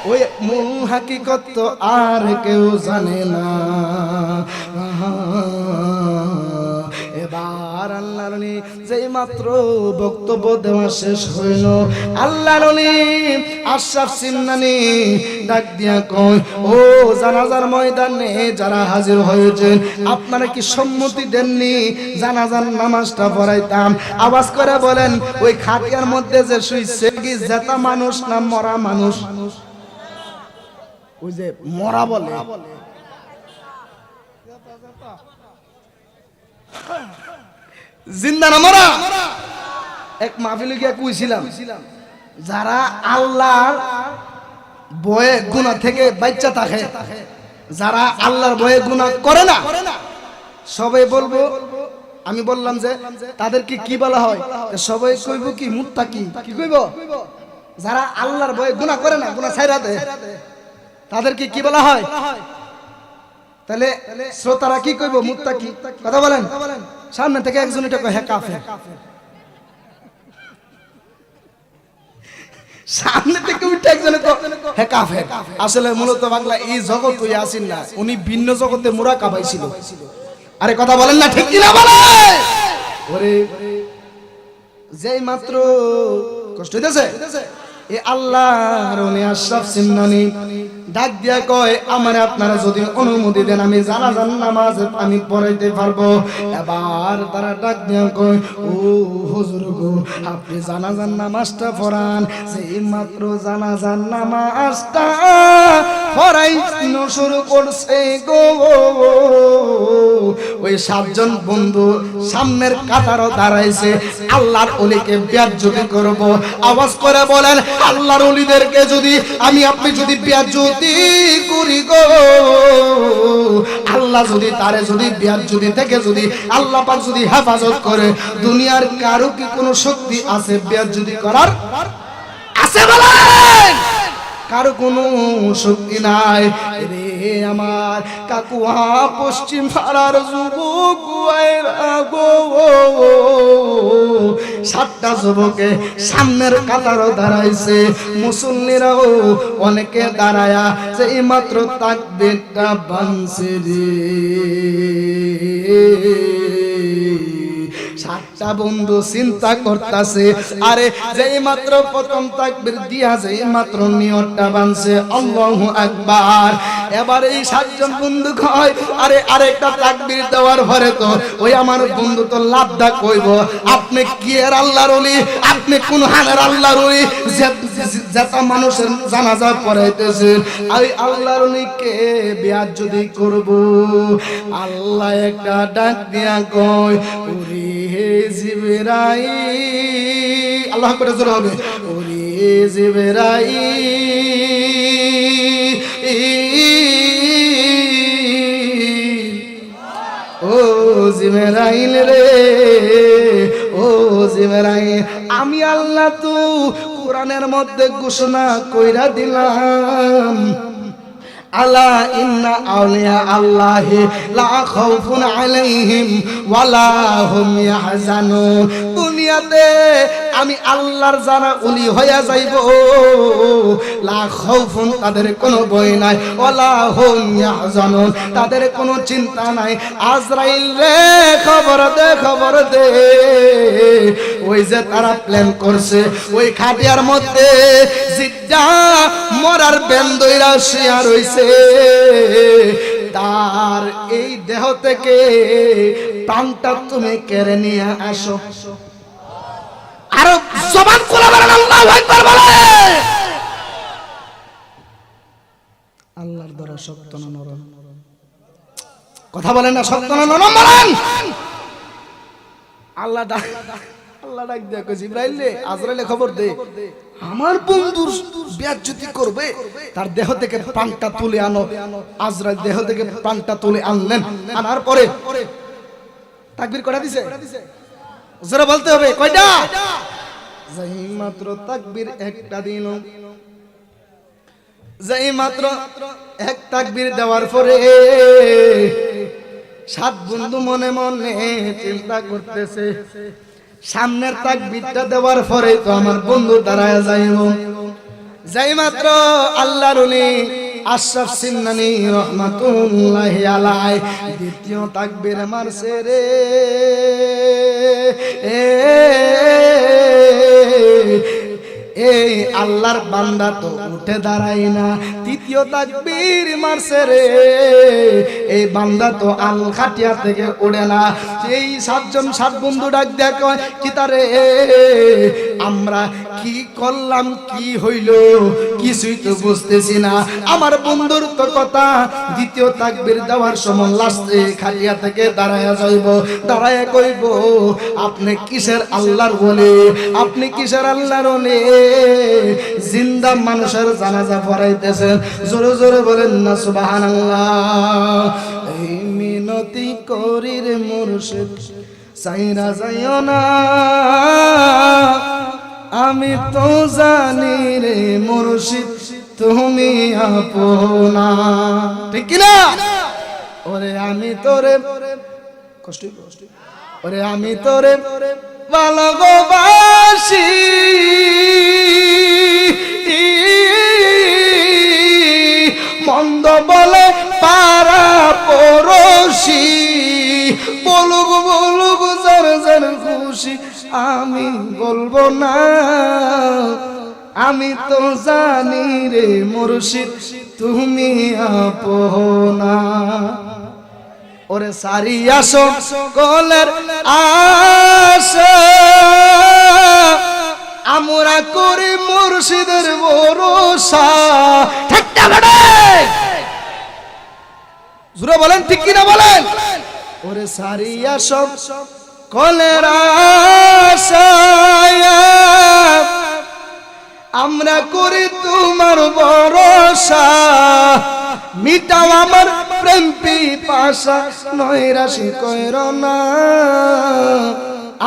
ওই মূল হাকিকত তো আর কেউ জানে না। এবার আল্লাহর ওলি যেই মাত্র বক্তব্য দেওয়া শেষ হইল, আল্লাহর ওলি আশরাফ সিমনানি ডাক দিয়া কয়, ও জানাজার ময়দানে যারা হাজির হয়েছেন, আপনারা কি সম্মতি দেননি জানাজার নামাজটা পড়াইতাম? আওয়াজ করে বলেন, ওই খাটিয়ার মধ্যে যে শুইছে কি জেতা মানুষ না মরা মানুষ? ওই যে মরা বলে, জিন্দা না মরা? এক মাহফিলে গিয়ে কইছিলাম, যারা আল্লাহর ভয়ে গুনাহ থেকে বাঁচা থাকে, যারা আল্লাহর ভয়ে গুনাহ করে না, সবাই বলবো, আমি বললাম যে তাদেরকে কি বলা হয়? সবাই কইব কি মুত্তাকি। কি কইব? যারা আল্লাহর ভয়ে গুনাহ করে না, গুনাহ ছাইরা দেয়, তাদেরকে কি বলা হয়? তাহলে শ্রোতারা কি কইব? মুত্তাকি। কথা বলেন। সামনে থেকে একজন এটা কয়, হ্যাঁ কাফের। সামনে থেকে উঠে একজনে কয়, হ্যাঁ কাফের। আসলে মূলত বাংলা এই জগৎ হইয়া আসেন না, উনি ভিন্ন জগতে মুরাকাবাই ছিল। আরে কথা বলেন না, ঠিক কি না বলে? ওরে যেই মাত্র কষ্ট হইতেছে, এ আল্লাহর ওলি আশরাফ সিমনানি ডাক দিয়া কয়, আমারে আপনারা যদি অনুমতি দেন আমি জানাজার নামাজ আমি পড়াইতে পারবো। এবার তারা ডাক দিয়া কয়, ও হুজুর গো, আপনি জানাজার নামাজটা পড়ান। যেই মাত্র জানাজার নামাজটা পড়াইতে শুরু করছে গো, ওই 7 জন বন্ধু সামনের কাতারও দাঁড়াইছে, আল্লাহর ওলিকে বেয়াজ্জতি করব। আওয়াজ করে বলেন, আল্লাহর ওলিদেরকে যদি আমি আপনি যদি বেয়াজ্জতি করি গো, আল্লাহ যদি তারে যদি বেয়াজ্জতি থেকে যদি আল্লাহ পাক যদি হেফাজত করে, দুনিয়ার কারো কি কোনো শক্তি আছে বেয়াজ্জতি করার? আছে বলেন? কারো কোনো শক্তি নাই রে। আমার কাকুয়া পশ্চিম পাড়ার যুবক গো, 7টা যুবকে সামনের কাতারও দাঁড়াইছে, মুসল্লিরাও অনেকে দাঁড়ায়া সেই মাত্র তাকবীরটা বানছে রে। 7টা বন্ধু চিন্তা করতেছে, আরে যেই মাত্র প্রথম তাকবীর দিয়া যেই মাত্র নিয়তটা বানছে আল্লাহু আকবার, এবার এই 7 জন বন্ধু কয়, আরে আরেকটা তাকবীর দেওয়ার পরে তো ওই আমার বন্ধু তো লাভদা কইব, আপনি কি এর আল্লাহর ওলি? আপনি কোন হানের আল্লাহর ওলি যেটা মানুষের জানাজা পড়াইতেছেন? এই আল্লাহর ওলিকে বেয়াজ্জতি করব? আল্লাহ একটা ডাক দিয়া কয়, ওরে জিবরাইল, আল্লাহ করে জোরে হবে, ওরে জিবরাইল, ও জিবরাইল রে, ও জিবরাইল, আমি আল্লাহ তো কোরআনের মধ্যে ঘোষণা কইরা দিলাম, আলা ইন্না আউলিয়া আল্লাহি লা খাউফুন আলাইহিম ওয়ালা হুম ইয়াহজানুন। দুনিয়াতে আমি আল্লাহর যারা ওলি হইয়া যাইব, লা খাউফুন তাদের কোনো ভয় নাই, ওয়ালা হুম ইয়াহজানুন তাদের কোনো চিন্তা নাই। আজরাইল রে খবর দে, ওই যে তারা প্ল্যান করছে ওই খাটিয়ার মধ্যে জিদ্দা মরার বেন্দইরা শুয়া রইছে, তার এই দেহ থেকে প্রাণটা তুমি কেড়ে নিয়ে আসো। আর জবান খোলা বলেন আল্লাহু আকবার বলে। আল্লাহর দ্বারা শক্ত না নরম? কথা বলেন না, শক্ত না নরম বলেন? আল্লাহ ডাক দিয়া কই জিবরাইল রে আজরাইলে খবর দে আমার বন্ধুর বেয়াজ্জতি করবে তার দেহ থেকে প্রাণটা তুলে আনো। আজরাইল দেহ থেকে প্রাণটা তুলে আনলেন, আনার পরে তাকবীর কয়টা দিছে? জোরে বলতে হবে কয়টা? যেই মাত্র তাকবীর একটা দিল, যেই মাত্র এক তাকবীর দেওয়ার পরে 7 বন্ধু মনে মনে চিন্তা করতেছে সামনের তাকবীরটা দেওয়ার পরে তো আমার বন্ধু দাঁড়ায় যাইব। যেই মাত্র আল্লাহর ওলি আশরাফ সিন্নানী রাহমাতুল্লাহি আলাইহি দ্বিতীয় তাকবীর মারছে রে, এই আল্লাহর বান্দা তো উঠে দাঁড়ায় না, তৃতীয় তাকবীর মারছে রে, এই বান্দা তো আল খাটিয়া থেকে উড়ে না। এই 7 বন্ধু ডাক দেয়া কয় কি তারে আমরা কি করলাম, কি হইল কিছুই তো বুঝতেছি না। আমার বন্ধুর তো কথা দ্বিতীয় তাকবীর দেওয়ার সময় লাস্টে খাটিয়া থেকে দাঁড়ায়া যাইব, দাঁড়ায়া কইব আপনি কিসের আল্লাহর বলে, আপনি কিসের আল্লাহর বলে জিন্দা মানুষের জানাজা পড়াইতেছেন। জোরে জোরে বলেন না সুবহানাল্লাহ। এই মিনতি করি রে মুর্শিদ সাইরা যাইও না, আমি তো জানি রে মুর্শিদ তুমি আপনা, ঠিক কি না? ওরে আমি তোরে কষ্ট, ওরে আমি তোরে ভালোবাসি, মন্দ বলে পারা পড়োশি, বলুক বলুক যার যার খুশি, আমি বলবো না, আমি তো জানি রে মুর্শিদ তুমি আপনা। ওরে সারি আসো কলের আশা, আমরা করি মুর্শিদের ভরসা, ঠিক না বেটা? জোরে বলেন ঠিক কি না বলেন? ওরে সারি আসো কলের আশা, আমরা করি তোমার ভরসা, মিটাও আমার প্রেম পিপাসা, নৈরাশি কইরো না,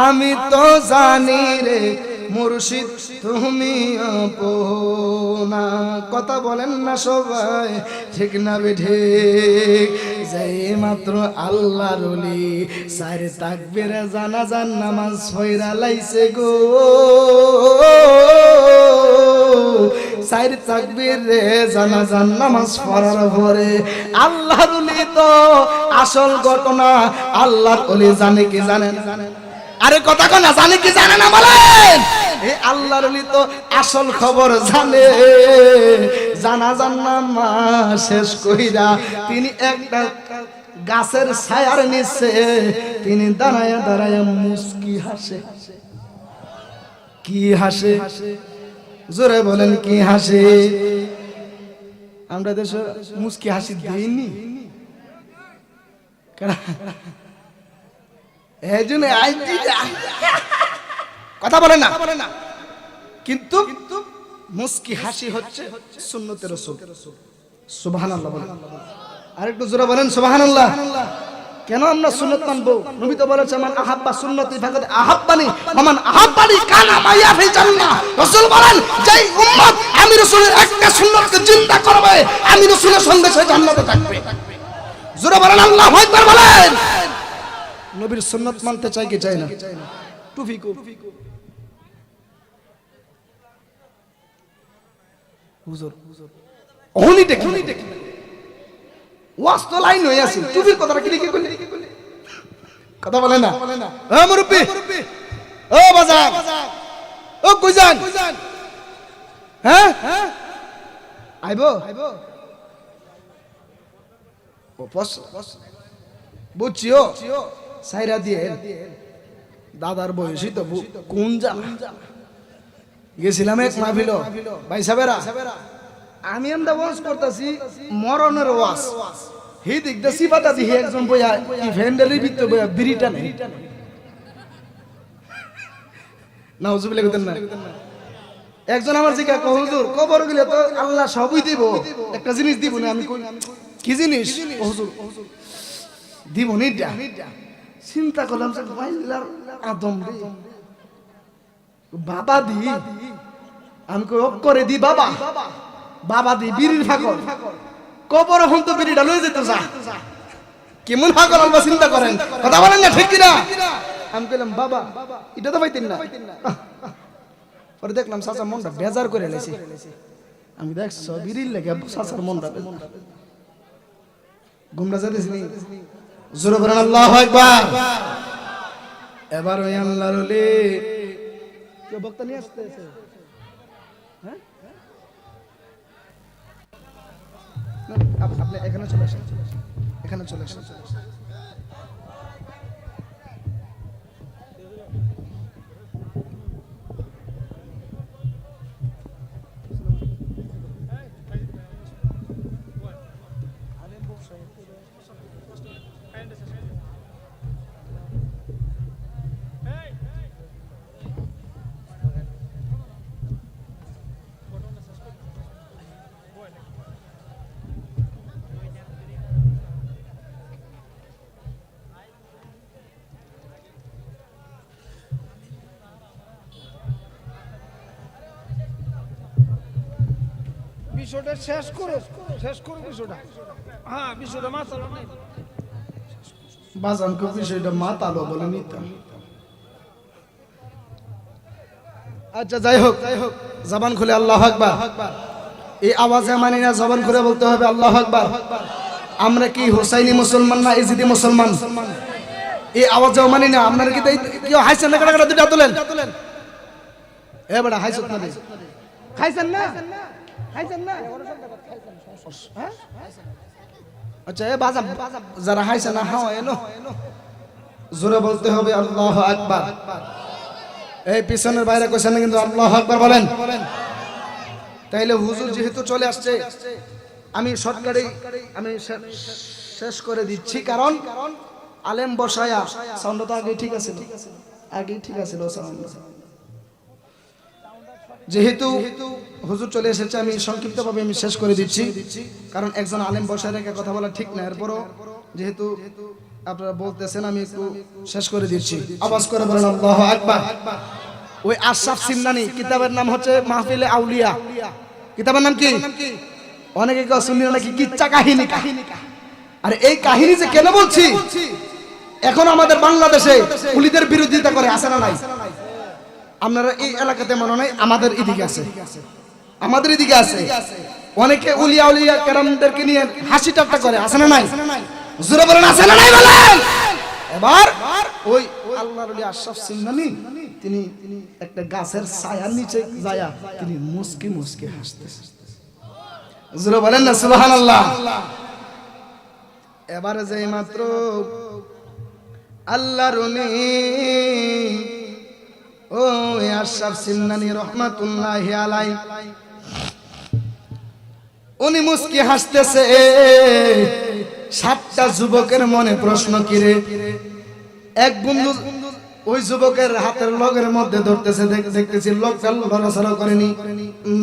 আমি তো জানি রে মুর্শিদ তুমি আপনা। কথা বলেন না সবাই, ঠিক না বেঠিক? যেই মাত্র আল্লাহর ওলি 4 তাকবীরে জানাজার নামাজ পড়া লাইছে গো, 4 তাকবীরে জানাজার নামাজ পড়ার পরে আল্লাহর ওলি তো আসল ঘটনা আল্লাহর ওলি জানে কি জানেন? আরে কথা কোন না, জানে কি জানে না বলেন? এই আল্লাহর ওলি তো আসল খবর জানে। জানাজার নামাজ শেষ কইরা তিনি একটা গাছের ছায়ার নিচে তিনি দাঁড়ায়া দাঁড়ায়া মুস্কি হাসে। কি হাসে? জোরে বলেন কি হাসে? আমরা দেশে মুস্কি হাসি দেইনি, কথা বলেন না, কিন্তু মুস্কি হাসি হচ্ছে সুন্নতে রাসূল। সুবহানাল্লাহ বলেন, আরেকটু জোরে বলেন সুবহানাল্লাহ। কেন আমরা সুন্নাত মানবো? নবী তো বলেছে মান আহাব্বা সুন্নতি ফাকাদ আহাব্বানি ওয়া মান আহাব্বানি কানা মাইয়া ফিল জান্নাহ। রাসূল বলেন যেই উম্মত আমি রাসূলের একটা সুন্নতকে জিন্দা করবে, আমি রাসূলের সঙ্গে সে জান্নাতে থাকবে। জোরে বলেন আল্লাহু আকবার বলেন। নবীর সুন্নাত মানতে চাই কি চাই না? টুপি কো হুজুর ওহনি দেখি ওয়াজ তো লাইন হয়ে আছে, টুপির কথাটা কি লিখে কইলে? কথা বলে না। ও মুরব্বি, ও বাজার, ও কইজান, হ্যাঁ আইবো ও পস বুঝছিও সাইরা দিয়ে দাদার বয়সী তো কোন যা গেছিলাম এক মাহফিল ভাই সাহেবেরা, আমি আমরা ওয়াজ করতেছি মরণের ওয়াজ, হি দিক দে সিফাতা দিহি একজন বইয়া ই ভেন্ডেলের ভিতর বইয়া বিড়িটা নেই, নাউজুবিল্লাহ কইতেন না। একজন আমার জিজ্ঞাসা কো হুজুর কবর গেলে তো আল্লাহ সবই দিব, একটা জিনিস দিব না। আমি কই কি জিনিস? ও হুজুর দিব নিটা। চিন্তা করলাম যে মাইল্লার আদম রে বাবা দি। আমি কই অক করে দি বাবা, বাবা দি বিড়ির ফাকল কবর হন তো বিড়িটা লয়ে যেত যা। কেমন ফাকল আল্লাহ চিন্তা করেন, কথা বলেন না ঠিক কি না? আমি কইলাম বাবা এটা তো পাইতেন না। পরে দেখলাম চাচার মনটা বেজার করে লেছে। আমি দেখছো বিড়ির লেগে চাচার মনটা গুমরা যাইতেছি নি। জোরে বলেন আল্লাহু আকবার। এবার ওই আল্লাহর ওলি কে বক্তা নিয়ে আসতেছে, হ্যাঁ আপনি এখানে চলে আসেন, এখানে চলে আসেন। বিষয়টা শেষ করো বিষয়টা। হ্যাঁ বিষয়টা মাথালো নাই বাজান কো বিষয়টা মাতালো বলে নিতাম। আচ্ছা যাই হোক, জবান খুলে আল্লাহু আকবার। এই আওয়াজে মানি না, জবান খুলে বলতে হবে আল্লাহু আকবার। আমরা কি হুসাইনি মুসলমান না ইজিদি মুসলমান? এই আওয়াজে মানি না। আপনারা কি কি হাইছেন না? কাটা দুইটা তোলেন। এ বড়া হাইছত না রে, খাইছেন না? খাইছেন না? হ্যাঁ আচ্ছা এ বাজা যারা হাইছে না হাও এনো জোরে বলতে হবে আল্লাহু আকবার। এই পিছনের বাইরে কইছেন না কিন্তু আল্লাহু আকবার বলেন। তাইলে হুজুর যেহেতু চলে আসছে আমি শর্টকাটে আমি শেষ করে দিচ্ছি, কারণ আলেম বসায়া সাউন্ড তো আগে ঠিক আছে, আগে ঠিক আছিল সাউন্ড। যেহেতু হুজুর চলে এসেছে আমি সংক্ষিপ্তভাবে আমি শেষ করে দিচ্ছি, কারণ একজন আলেম বসায় রেখে কথা বলা ঠিক না। এরপরও যেহেতু আপনারা বলতেছেন আমি একটু শেষ করে দিচ্ছি। আওয়াজ করে বলেন আল্লাহু আকবার। ওই আশরাফ সিমনানি কিতাবের নাম হচ্ছে মাহফিলে আউলিয়া। কিতাবের নাম কি? অনেকে কেউ শুনিও নাকি কিচ্ছা কাহিনী। আর এই কাহিনী যে কেন বলছি, এখন আমাদের বাংলাদেশে পুলিশের বিরোধিতা করে, আছে না নাই? আপনারা এই এলাকাতে মনে নাই, আমাদের এদিকে আছে, আমাদের এদিকে আছে। অনেকে উলিয়া উলিয়া কেরামদেরকে নিয়ে হাসি ঠাট্টা করে, আছে না নাই? জোরে বলেন আছে না নাই বলেন। এবার ওই আল্লাহর ওলি আশরাফ সিমনানি তিনি একটা গাছের ছায়ার নিচে যায়া তিনি মুস্কি মুস্কি হাসতেছে। জোরে বলেন না সুবহানাল্লাহ। এবারে যেই মাত্র আল্লাহর ওলি ও আশরাফ সিমনানি রহমাতুল্লাহি আলাইহি উনি মুস্কি হাসতেছে, সাতটা যুবকের মনে প্রশ্ন কিরে। এক বন্ধু ওই যুবকের হাতের লগের মধ্যে ধরতেছে, দেখতেছি লোকটা লড়াচড়া করেনি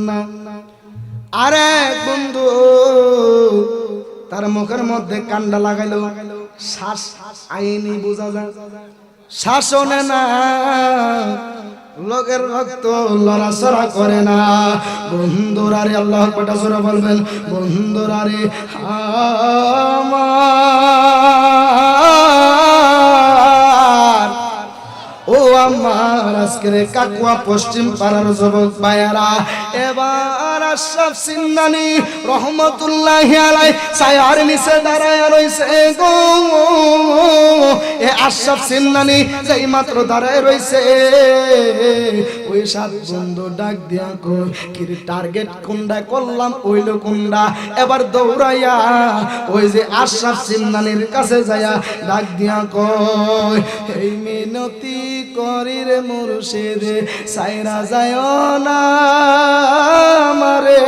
না। আর এক বন্ধু তার মুখের মধ্যে কান্ডা লাগাইলো, শ্বাস আইনি বোঝা যায়, শ্বাসও নেয় না, লোকের রক্ত লড়াচড়া করে না। বন্ধুরা রে আল্লাহু আকবার জোরে বলবেন, বন্ধুরা রে আমার ও আমার আজকের কাকুয়া পশ্চিম পাড়ার যুবক ভাইয়ারা, এবার আশরাফ সিমনানি রহমাতুল্লাহি আলাইহি ছায়ার নিচে দাঁড়ায় রইছে গো। এ আশরাফ সিমনানি যেই মাত্র দাঁড়ায় রইছে, ওই সাত বন্ধু ডাক দিয়া কই কি টার্গেট কোনটা করলাম ওইলো কোনটা। এবার দৌড়াইয়া ওই যে আশরাফ সিমনানির কাছে যায়া ডাক দিয়া কই এই মিনতি করি রে মুর্শিদ সাইরা যায় না আমারে,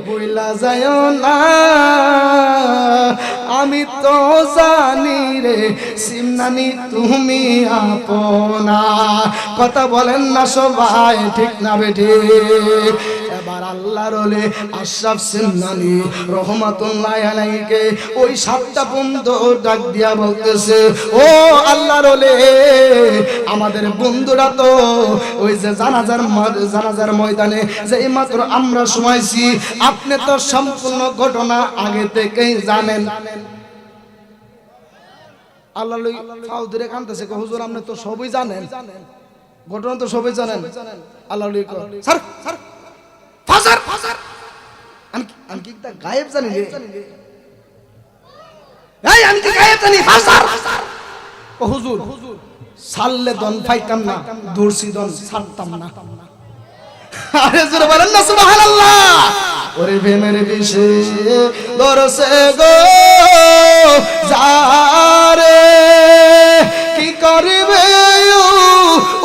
বইলা যায় না আমি তো জানি রে সিমনানি তুমি আপনা। কথা বলেন না সবাই, ঠিক না বেঠি? এবার আল্লাহর ওলি আশরাফ সিমনানি রহমাতুল্লাহ আলাইহিকে ওই সাতটা বন্ধু ডাক দিয়া বলতেছে, ও আল্লাহর ওলি, আমাদের বন্ধুরা তো ওই যে জানাজার ময়দানে যে মাত্র আমরা সময়ছি, আপনি তো সম্পূর্ণ ঘটনা আগে থেকেই জানেন। আল্লাহর ওলি ফাউ ধরে কাঁদতেছে, হুজুর আপনি তো সবই জানেন, ঘটনা তো সবই জানেন। আল্লাহর ওলি কয়, স্যার স্যার ফাজার ফাজার, আমি কি তা গায়েব জানি রে? এই আমি কি গায়েব জানি? ফাজার ও হুজুর সাল্লে দন পাইতাম না, দর্শি দন ছাড়তাম না। আরে জোরে বলেন না সুবহানাল্লাহ। ওরে প্রেমের বিষে দরসে গো যারে কি করবে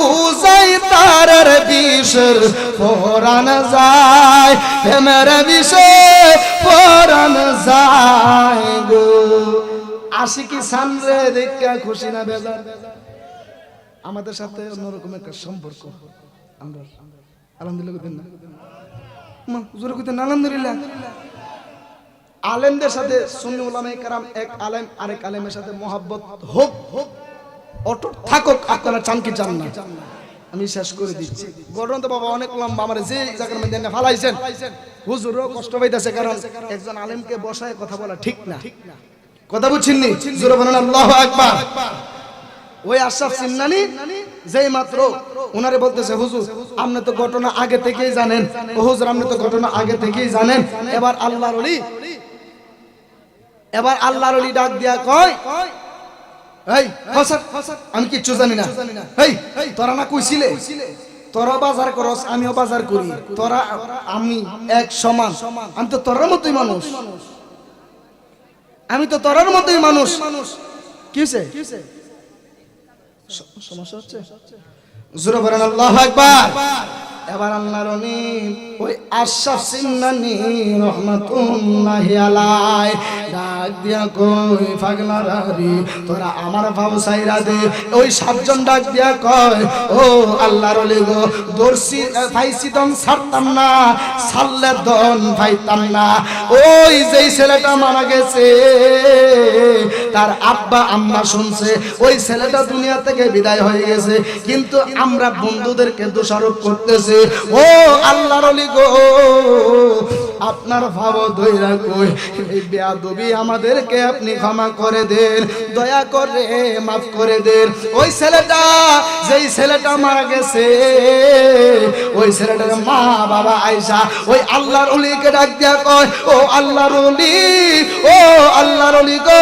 উজাই তারের বিষের পরাণ যায়, প্রেমের বিষে পরাণ যায় গো। আশিকি সামনে দেখা খুশি না বেজার? আমাদের সাথে অন্যরকম একটা সম্পর্ক। আমরা আলহামদুলিল্লাহ কইতেন না? জোরে কইতেন না আলহামদুলিল্লাহ? আলেমদের সাথে সুন্নি উলামায়ে কেরাম, এক আলেম আরেক আলেমের সাথে মহব্বত হোক, অটুট থাকুক, আপনারা চান কি চান না? আমি শেষ করে দিচ্ছি। ঘটনা তো বাবা অনেক লম্বা, আমার যে জায়গার মধ্যে ফালাইছেন হুজুরও কষ্ট পাইতেছে, কারণ একজন আলেমকে বসায় কথা বলা ঠিক না। কথা বুঝছেননি? জোরে বলেন আল্লাহু আকবার। ওই আশরাফ সিমনানি যেই মাত্র ওনারে বলতেছে, হুজুর আপনি তো ঘটনা আগে থেকেই জানেন, ও হুজুর আপনি তো ঘটনা আগে থেকেই জানেন। এবার আল্লাহর ওলি ডাক দিয়া কয়, এই ফসর আমি কিচ্ছু জানি না। এই তোরা না কইছিলে তোরা বাজার করস, আমিও বাজার করি, তোরা আমি এক সমান, আমি তো তোরার মতোই মানুষ, আমি তো তোরার মতোই মানুষ। কি হইছে? সমস্যা হচ্ছে? জোরে বলেন আল্লাহু আকবার। এবার আল্লাহর ওলি ওই আশরাফ সিমনানি রহমাতুল্লাহি আলাইহি ডাক দিয়া কই, পাগলারা রে তোরা আমার ভাব সাইরা দে। ওই সাতজন ডাক দিয়া কয়, ও আল্লাহর ওলি গো, দর্শি ফাইসি দন ছাড়তাম না, সাল্লে দন পাইতাম না। ওই যেই ছেলেটা মারা গেছে তার আব্বা আম্মা শুনছে ওই ছেলেটা দুনিয়া থেকে বিদায় হয়ে গেছে, কিন্তু আমরা বন্ধুদেরকে দোষারোপ করতেছি। ও আল্লাহর ওলি গো, আপনার ভাব ধইরা কই, এই বেয়াদবি আমাদেরকে আপনি ক্ষমা করে দেন, দয়া করে মাফ করে দেন। ওই ছেলেটা, যেই ছেলেটা মারা গেছে, ওই ছেলেটার মা বাবা আয়েশা ওই আল্লাহর ওলিকে ডাক দিয়া কয়, ও আল্লাহর ওলি, ও আল্লাহর ওলি গো,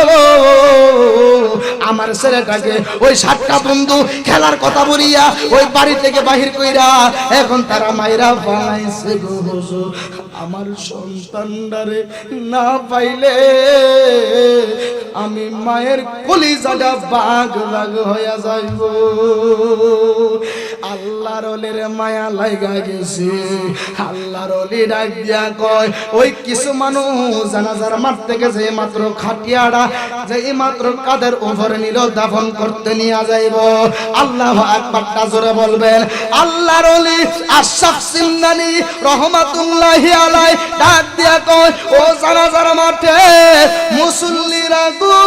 আমার ছেলেটাকে ওই সাতটা বন্ধু খেলার কথা বলিয়া ওই বাড়ি থেকে বাহির কইরা এখন তারা মাইরা বানাইছে গো হুজুর। আমার সন্তানটারে না পাইলে আমি মায়ের কলিজাটা বাগ বাগ হইয়া যাইব। আল্লাহর ওলির মায়া লাগা গেছে। আল্লাহর ওলি ডাক দিয়া কয়, ওই কিছু মানুষ জানাজার মাঠ থেকে যে মাত্র খাটিয়াড়া যে মাত্র কাদের উপরে নিল দাফন করতে নিয়ে যাইব। আল্লাহু আকবারটা জোরে বলবেন। আল্লাহর ওলি আশরাফ সিমনানি রহমাতুল্লাহি আলাইহি ডাক দিয়া কয়, ও জানাজার মাঠে মুসল্লিরা গো,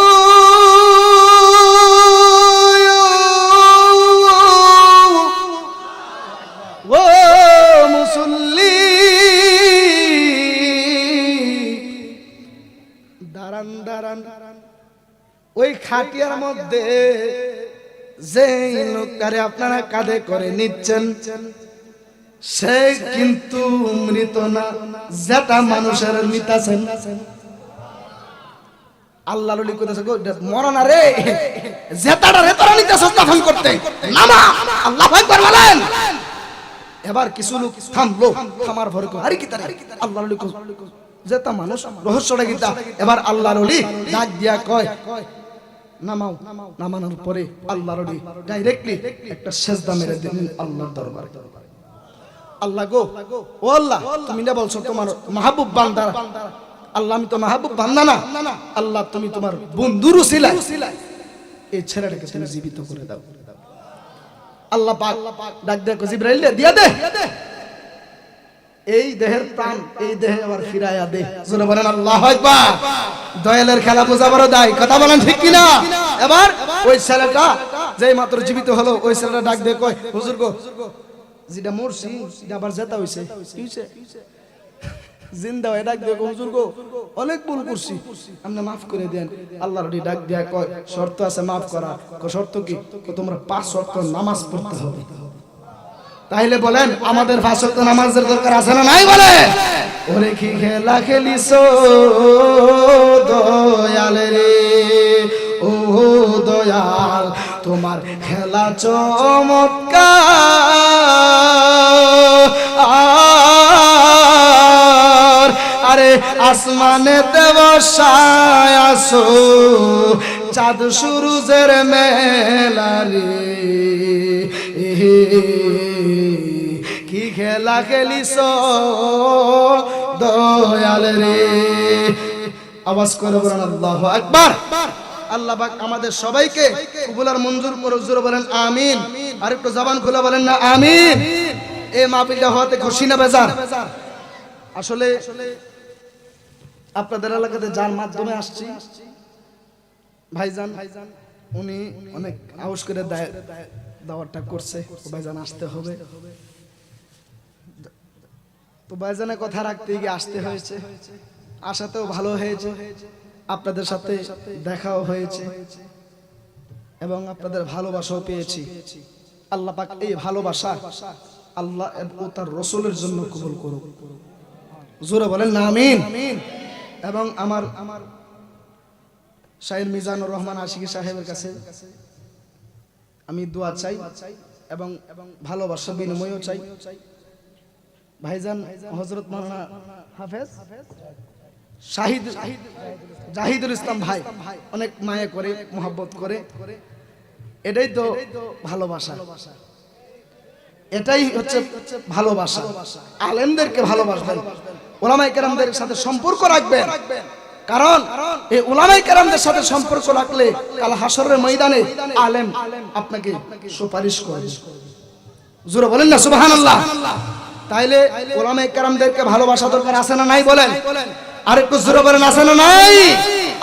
ও মুসল্লি দাঁড়ান দাঁড়ান। ওই খাটিয়ার মধ্যে যে লোকটারে আপনারা কাঁধে করে নিচ্ছেন সে কিন্তু মৃত না, যেটা মানুষের মৃতাছেন। আল্লাহর ওলি কইতাছে, গো মর না রে, জেতাটা রে তোরা নিতেছ দাফন করতে, নামা। আল্লাহু আকবার বলেন। এবার কিছু লোক থামলো, থামার ভরে কই, আরে কি তারে আল্লাহর ওলি জেতা মানুষ, রহস্যটা কি তা? এবার আল্লাহর ওলি ডাক দিয়া কয়, নামাও। নামানোর পরে আল্লাহর ওলি ডাইরেক্টলি একটা সেজদা মেরে দিলেন আল্লাহর দরবারে। আল্লাহ গো, ও আল্লাহ, তুমি না বলছো তোমার মাহবুব বান্দা আল্লাহ আমি তো মাহবুব বান্দা না, আল্লাহ তুমি তোমার বন্ধুর উসিলায় এই ছেলেটাকে তুমি জীবিত করে দাও। আল্লাহ পাক ডাক দেখো জিবরাইল দিয়া দে এই দেহের প্রাণ, এই দেহে আবার ফিরাইয়া দে। জোরে বলেন আল্লাহু আকবার। দয়ালের খেলা বোঝাবারও দায়, কথা বলেন ঠিক কিনা? এবার ওই ছেলেটা যেই মাত্র জীবিত হলো, ওই ছেলেটা ডাক দিয়ে কয় হুজুর গো, যেটা মরছি সেটা আবার জেতা হইছে। কি হইছে? জিন্দা হয়ে ডাক দিয়ে হুজুর গো, অনেক ভুল করছি, আপনি মাফ করে দেন। আল্লাহর ওলি ডাক দিয়া কয় শর্ত আছে মাফ করা। শর্ত কি? তোমরা 5 ওয়াক্ত নামাজ পড়তে হবে। তাইলে বলেন আমাদের 5 ওয়াক্ত নামাজের দরকার আছে না নাই? বলে ওরে কি খেলা খেলিছো দয়াল রে, ও দয়াল তোমার খেলা চমৎকার। আরে আসমানে বসায় আসো চাঁদ সূরজের মেলা রে, কি খেলা খেলিস দয়াল রে। আওয়াজ করে বলেন আল্লাহু আকবার। আল্লাহ পাক আমাদের সবাইকে কবুল আর মঞ্জুর করে। জোরে বলেন আমিন। আর একটু জবান খুলে বলেন না আমিন। এই মাহফিলটা হতে খুশি না বেজার? আসলে আপনাদের এলাকাতে যার মাধ্যমে আসছি ভাইজান, উনি অনেক আউশ করে দাওয়াতটা করছে, ভাইজান আসতে হবে। তো ভাইজানের কথা রাখতে গিয়ে আসতে হয়েছে, আসাতেও ভালো হয়েছে, আপনাদের সাথে দেখাও হয়েছে এবং আপনাদের ভালোবাসাও পেয়েছি। আল্লাহ পাক এই ভালোবাসা আল্লাহ ও তার রাসূলের জন্য কবুল করুক। জোরে বলেন না আমিন। এবং আমার শাহের মিজানুর রহমান আশিকি সাহেবের কাছে আমি দোয়া চাই এবং ভালোবাসা বিনিময়ও চাই। ভাইজান হযরত মাওলানা হাফেজ জাহিদুল ইসলাম ভাই অনেক মায়া করে, মোহাব্বত করে। এটাই তো ভালোবাসা, এটাই হচ্ছে ভালোবাসা। আলেমদেরকে ভালোবাসবেন, উলামায়ে কেরামদের সাথে সম্পর্ক রাখবেন, কারণ এই উলামায়ে কেরামদের সাথে সম্পর্ক রাখলে কাল হাসরের ময়দানে আলেম আপনাকে সুপারিশ করবে। জোরে বলেন না সুবহানাল্লাহ। তাইলে উলামায়ে কেরামদেরকে ভালোবাসা দরকার আছে না নাই? বলেন আর একটু জোরে বলেন আছে না নাই?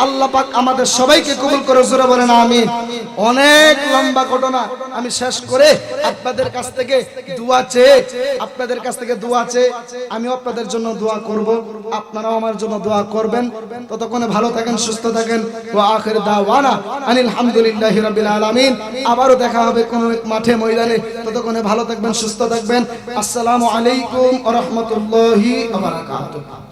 আল্লাহ পাক আমাদের সবাইকে কবুল করে। জোরে বলেন আমিন। অনেক লম্বা ঘটনা আমি শেষ করে আপনাদের কাছ থেকে দোয়া চেয়ে, আমিও আপনাদের জন্য দোয়া করব, আপনারাও আমার জন্য দোয়া করবেন। ততক্ষণে ভালো থাকেন, সুস্থ থাকেন। ওয়া আখির দাওয়ানা আনিল হামদুলিল্লাহি রাব্বিল আলামিন। আবারও দেখা হবে কোন এক মাঠে ময়দানে। ততক্ষণে ভালো থাকবেন, সুস্থ থাকবেন। আসসালামু আলাইকুম ওয়া রাহমাতুল্লাহি ওয়া বারাকাতুহু।